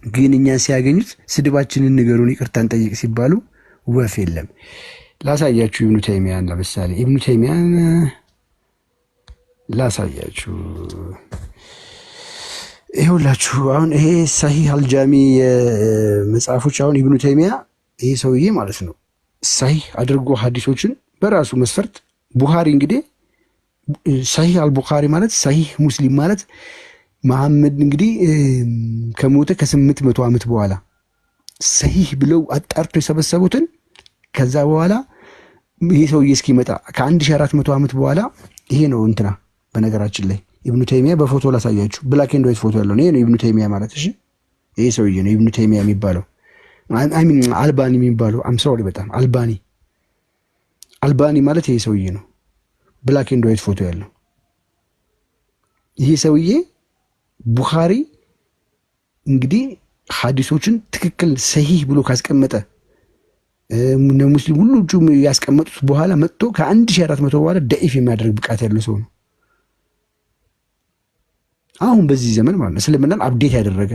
ግን እኛን ሲያገኙት ስድባችንን ንገሩን ይቅርታን ጠይቅ ሲባሉ ወፍ የለም። ላሳያችሁ ኢብኑ ተይሚያን፣ ለምሳሌ ኢብኑ ተይሚያን ላሳያችሁ። ይኸውላችሁ አሁን ይሄ ሰሂህ አልጃሚ መጽሐፎች፣ አሁን ኢብኑ ተይሚያ ይሄ ሰውዬ ማለት ነው ሰሂህ አድርጎ ሐዲሶችን በራሱ መስፈርት ቡኻሪ እንግዲህ ሰሂህ አልቡኻሪ ማለት ሰሂህ ሙስሊም ማለት መሐመድ እንግዲህ ከሞተ ከ800 ዓመት በኋላ ሰሂህ ብለው አጣርቶ የሰበሰቡትን ከዛ በኋላ ይሄ ሰውዬ እስኪመጣ ከ1400 ዓመት በኋላ ይሄ ነው እንትና። በነገራችን ላይ ኢብኑ ተይሚያ በፎቶ ላሳያችሁ፣ ብላክ ኤንድ ዋይት ፎቶ ያለው ነው። ይሄ ነው ኢብኑ ተይሚያ ማለት። እሺ ይሄ ሰውዬ ነው ኢብኑ ተይሚያ የሚባለው። አሚን አልባኒ የሚባለው አምሳውሪ በጣም አልባኒ ማለት ይሄ ሰውዬ ነው። ብላክ ኤንድ ዋይት ፎቶ ያለው ይሄ ሰውዬ ቡኻሪ እንግዲህ ሐዲሶችን ትክክል ሰሂህ ብሎ ካስቀመጠ ሙስሊም ሁሉ ያስቀመጡት በኋላ መጥቶ ከ1400 በኋላ ደኢፍ የሚያደርግ ብቃት ያለው ሰው ነው። አሁን በዚህ ዘመን ማለት ነው እስልምናን አፕዴት ያደረገ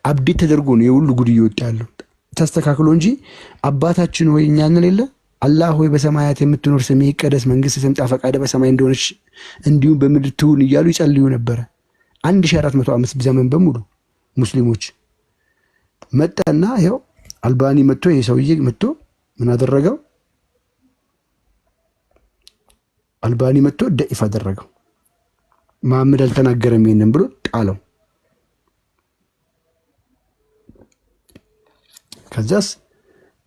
አፕዴት ተደርጎ ነው የሁሉ ጉድ እየወጣ ያለው ተስተካክሎ እንጂ አባታችን ሆይ እኛ እንለለ አላህ ሆይ በሰማያት የምትኖር ስምህ ይቀደስ፣ መንግስት ትምጣ፣ ፈቃደ በሰማይ እንደሆነች እንዲሁም በምድር ትሁን እያሉ ይጸልዩ ነበረ 1400 ዓመት ዘመን በሙሉ ሙስሊሞች። መጣና ይኸው አልባኒ መጥቶ ይሄ ሰውዬ መጥቶ ምን አደረገው? አልባኒ መጥቶ ደኢፍ አደረገው። መሐመድ አልተናገረም ይሄንን ብሎ ጣለው። ከዛስ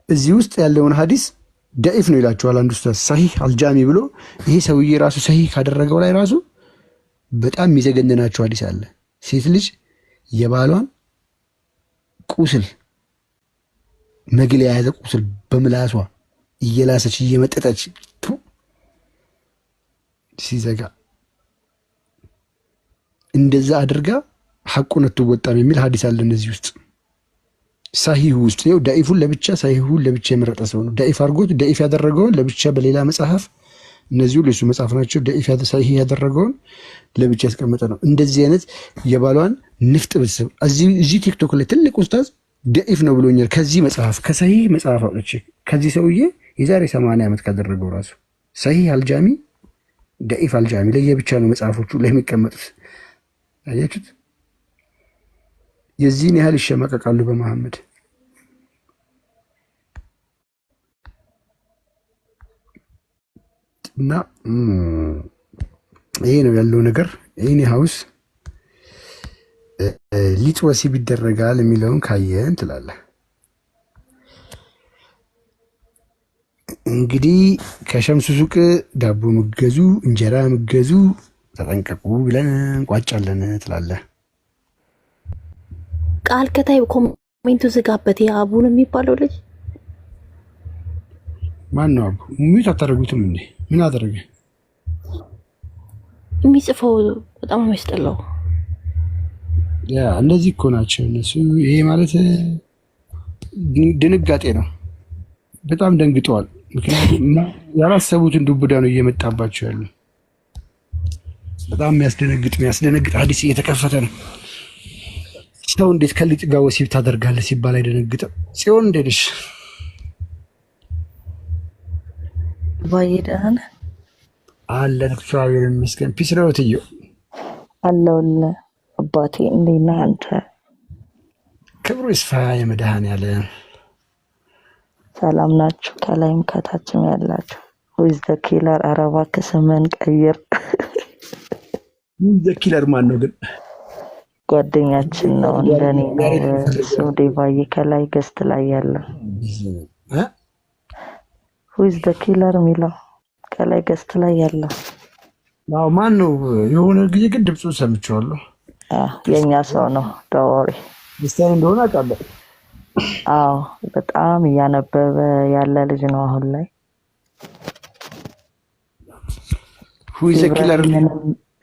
እዚህ ውስጥ ያለውን ሐዲስ ደኢፍ ነው ይላችኋል አንዱ ኡስታዝ ሰሂህ አልጃሚ ብሎ። ይሄ ሰውዬ ራሱ ሰሂህ ካደረገው ላይ ራሱ በጣም የሚዘገንናቸው ሐዲስ አለ። ሴት ልጅ የባሏን ቁስል መግል የያዘ ቁስል በምላሷ እየላሰች እየመጠጠች ሲዘጋ እንደዛ አድርጋ ሐቁን አትወጣም የሚል ሐዲስ አለ እነዚህ ውስጥ ሰሂህ ውስጥ ነው። ደኢፉን ለብቻ ሰሂሁን ለብቻ የመረጠ ሰው ነው። ደኢፍ አድርጎት ደኢፍ ያደረገውን ለብቻ በሌላ መጽሐፍ፣ እነዚሁ ለሱ መጽሐፍ ናቸው። ደኢፍ ሰሂህ ያደረገውን ለብቻ ያስቀመጠ ነው። እንደዚህ አይነት የባሏን ንፍጥ ብትስብ እዚህ ቲክቶክ ላይ ትልቅ ኡስታዝ ደኢፍ ነው ብሎኛል። ከዚህ መጽሐፍ ከሰሂህ መጽሐፍ አውጥቼ ከዚህ ሰውዬ የዛሬ 80 ዓመት ካደረገው ራሱ ሰሂህ አልጃሚ ደኢፍ አልጃሚ ለየብቻ ነው መጽሐፎቹ ላይ የሚቀመጡት። አያችሁት? የዚህን ያህል ይሸማቀቃሉ በመሐመድ። እና ይሄ ነው ያለው ነገር። ይሄን ሀውስ ሊጥ ወሲብ ይደረጋል የሚለውን ካየን ትላለህ። እንግዲህ ከሸምሱ ሱቅ ዳቦ ምገዙ፣ እንጀራ ምገዙ ተጠንቀቁ ብለን እንቋጫለን ትላለህ። ቃል ከታይ ኮሜንቱ ዝጋበት። የአቡ ነው የሚባለው ልጅ ማን ነው? አቡ ሚት አታደርጉትም እንዴ? ምን አደረገ? የሚጽፈው በጣም የሚያስጠላው። ያ እንደዚህ እኮ ናቸው እነሱ። ይሄ ማለት ድንጋጤ ነው። በጣም ደንግጠዋል። ምክንያቱም ያላሰቡትን ዱብዳ ነው እየመጣባቸው ያሉ። በጣም የሚያስደነግጥ ሐዲስ እየተከፈተ ነው። ሰው እንዴት ከሊጥ ጋር ወሲብ ታደርጋለህ ሲባል አይደነግጥም? ጽዮን እንዴት ነሽ? ባይደህና አለን እግዚአብሔር ይመስገን። ፒስ ነው ትዩ አለውልህ አባቴ እንዴት ነህ አንተ? ክብሩ ይስፋ የመድኃኔዓለም። ሰላም ናችሁ? ከላይም ከታችም ያላችሁ ዊዝ ዘ ኪለር። ኧረ እባክህ ስምህን ቀይር። ዘ ኪለር ማን ነው ግን? ጓደኛችን ነው እንደኔ ነው። እሱ ዴቫዬ ከላይ ገስት ላይ ያለው ዊዝ ዘ ኪለር የሚለው ከላይ ገስት ላይ ያለው ማን ነው? የሆነ ጊዜ ግን ድምፁን ሰምቼዋለሁ። የእኛ ሰው ነው። ዳወሪ ክርስቲያን እንደሆነ አውቃለሁ። አዎ በጣም እያነበበ ያለ ልጅ ነው አሁን ላይ። ዊዝ ዘ ኪለር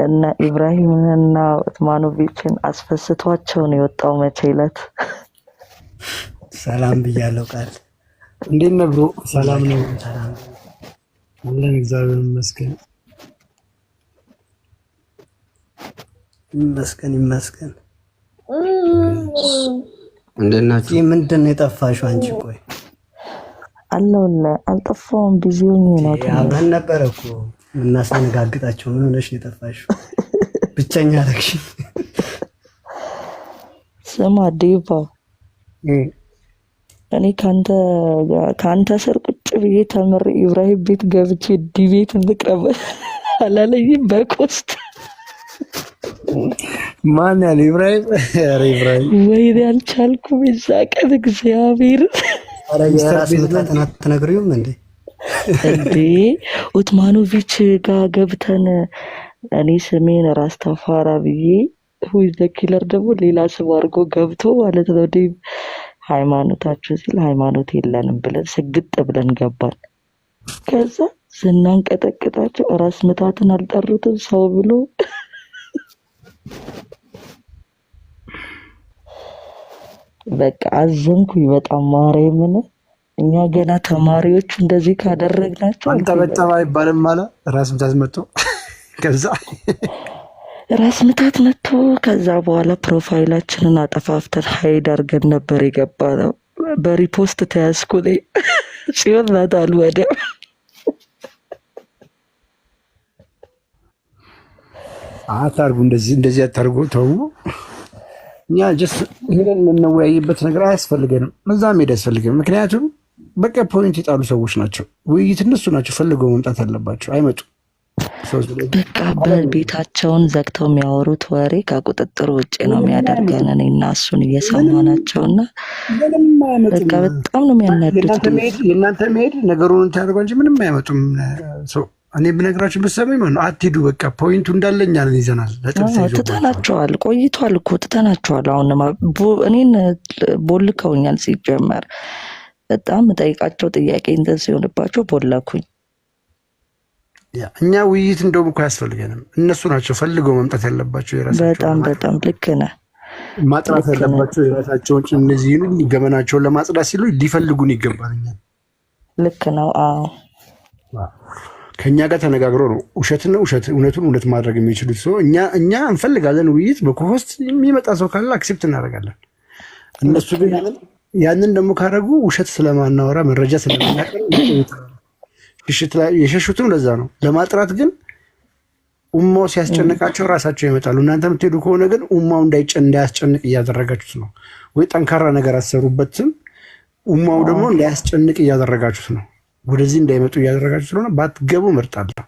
እና ኢብራሂምንና ኡትማኖቪችን አስፈስቷቸው ነው የወጣው መቼ ዕለት። ሰላም ብያለሁ። ቃል እንዴት ነህ ብሮ? ሰላም ነው ሰላም አለን እግዚአብሔር ይመስገን። ይመስገን ይመስገን። እንዴት ናችሁ? ምንድን ነው የጠፋሽው አንቺ? ቆይ አለሁልህ። አልጠፋሁም፣ ቢዚ ሆኜ ነው። አብረን ነበረ እኮ የምናስነጋግጣቸው። ምን ሆነሽ ነው የጠፋሽው? ብቸኛ አደረግሽ። ስማ ዴቫ፣ እኔ ከአንተ ስር ቁጭ ብዬ ተምሬ ኢብራሂም ቤት ገብቼ ዲቤት እንቅረብ አላለኝም በኮስት። ማን ያለ ኢብራሂም? ኧረ ኢብራሂም ወይኔ አልቻልኩም። የዛ ቀን እግዚአብሔር የራስ ምታትን አትነግሪውም እንዴ? እንዴ ኡትማኖቪች ጋር ገብተን እኔ ስሜን ራስ ተፋራ ብዬ ዊዝ ዘ ኪለር ደግሞ ሌላ ስም አድርጎ ገብቶ ማለት ነው። ሃይማኖታችሁ ሲል ሃይማኖት የለንም ብለን ስግጥ ብለን ገባን። ከዛ ስናንቀጠቅጣቸው ራስ ምታትን አልጠሩትም ሰው ብሎ በቃ አዘንኩኝ በጣም ማርያምን። እኛ ገና ተማሪዎቹ እንደዚህ ካደረግናቸው አንጠበጠባ አይባልም ማለት ራስ ምታት መጥቶ ከዛ ራስ ምታት መጥቶ ከዛ በኋላ ፕሮፋይላችንን አጠፋፍተን ሀይድ አድርገን ነበር የገባነው። በሪፖስት ተያዝኩ ላይ ጽዮን ናት አሉ ወዲያ አታርጉ፣ እንደዚህ አታርጉ፣ ተው። እኛ ጀስት ሄደን የምንወያይበት ነገር አያስፈልገንም፣ እዛም ሄድ አያስፈልገንም። ምክንያቱም በቃ ፖይንት የጣሉ ሰዎች ናቸው። ውይይት እነሱ ናቸው ፈልገው መምጣት አለባቸው፣ አይመጡም። በቃ በቤታቸውን ዘግተው የሚያወሩት ወሬ ከቁጥጥር ውጭ ነው የሚያደርገን። እኔ እና እሱን እየሰማናቸውና በቃ በጣም ነው የሚያናድዱት። የእናንተ መሄድ ነገሩን ታደርጓ እንጂ ምንም አይመጡም። እኔ ብነግራችሁ ብትሰሙኝ ማለት ነው አትሂዱ። በቃ ፖይንቱ እንዳለኛ ነን ይዘናል። ትተናቸዋል፣ ቆይቷል እኮ ትተናቸዋል። አሁንማ እኔን ቦልከውኛል። ሲጀመር በጣም ጠይቃቸው ጥያቄ እንትን ሲሆንባቸው ቦለኩኝ። እኛ ውይይት እንደውም እኮ አያስፈልገንም። እነሱ ናቸው ፈልገው መምጣት ያለባቸው። በጣም በጣም ልክ ነህ። ማጥራት ያለባቸው የራሳቸውን እነዚህን ገመናቸውን ለማጽዳት ሲሉ ሊፈልጉን ይገባልኛል። ልክ ነው። አዎ ከእኛ ጋር ተነጋግረው ነው ውሸትን ውሸት እውነቱን እውነት ማድረግ የሚችሉት ሰው። እኛ እንፈልጋለን ውይይት። በኮሆስት የሚመጣ ሰው ካለ አክሴፕት እናደርጋለን። እነሱ ግን ያንን ደግሞ ካደረጉ ውሸት ስለማናወራ መረጃ ስለምናቀር የሸሹትም ለዛ ነው። ለማጥራት ግን ኡማው ሲያስጨንቃቸው ራሳቸው ይመጣሉ። እናንተ የምትሄዱ ከሆነ ግን ኡማው እንዳያስጨንቅ እያደረጋችሁት ነው። ወይ ጠንካራ ነገር አሰሩበትም፣ ኡማው ደግሞ እንዳያስጨንቅ እያደረጋችሁት ነው። ወደዚህ እንዳይመጡ እያደረጋችሁ ስለሆነ ባትገቡ እመርጣለሁ።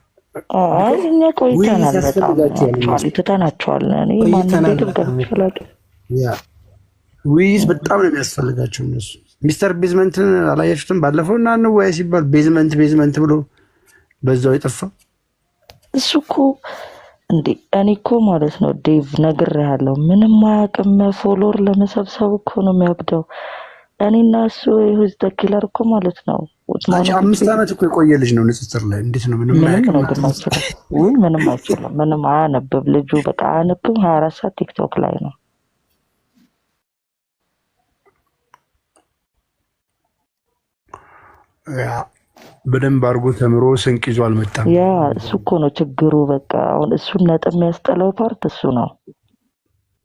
እኛ ቆይተናል፣ በጣም ትተናቸዋል። ውይይት በጣም ነው የሚያስፈልጋቸው እነሱ። ሚስተር ቤዝመንትን አላያችሁትም? ባለፈው እና እንወያይ ሲባል ቤዝመንት ብሎ በዛው የጠፋ እሱ እኮ እንዴ። እኔ እኮ ማለት ነው ዴቭ ነግሬሃለሁ፣ ምንም አያውቅም። ፎሎወር ለመሰብሰብ እኮ ነው የሚያብደው። እኔና እሱ ዊዝ ዘ ኪለር እኮ ማለት ነው 5 ዓመት እኮ የቆየ ልጅ ነው። ንጽጽር ላይ እንዴት ነው? ምንም አይችልም። ምንም አያነብብ ልጁ፣ በቃ አያነብም። 24 ሰዓት ቲክቶክ ላይ ነው። በደንብ አድርጎ ተምሮ ስንቅ ይዞ አልመጣም። ያ እሱ እኮ ነው ችግሩ። በቃ አሁን እሱን ነጥብ የሚያስጠላው ፓርት እሱ ነው።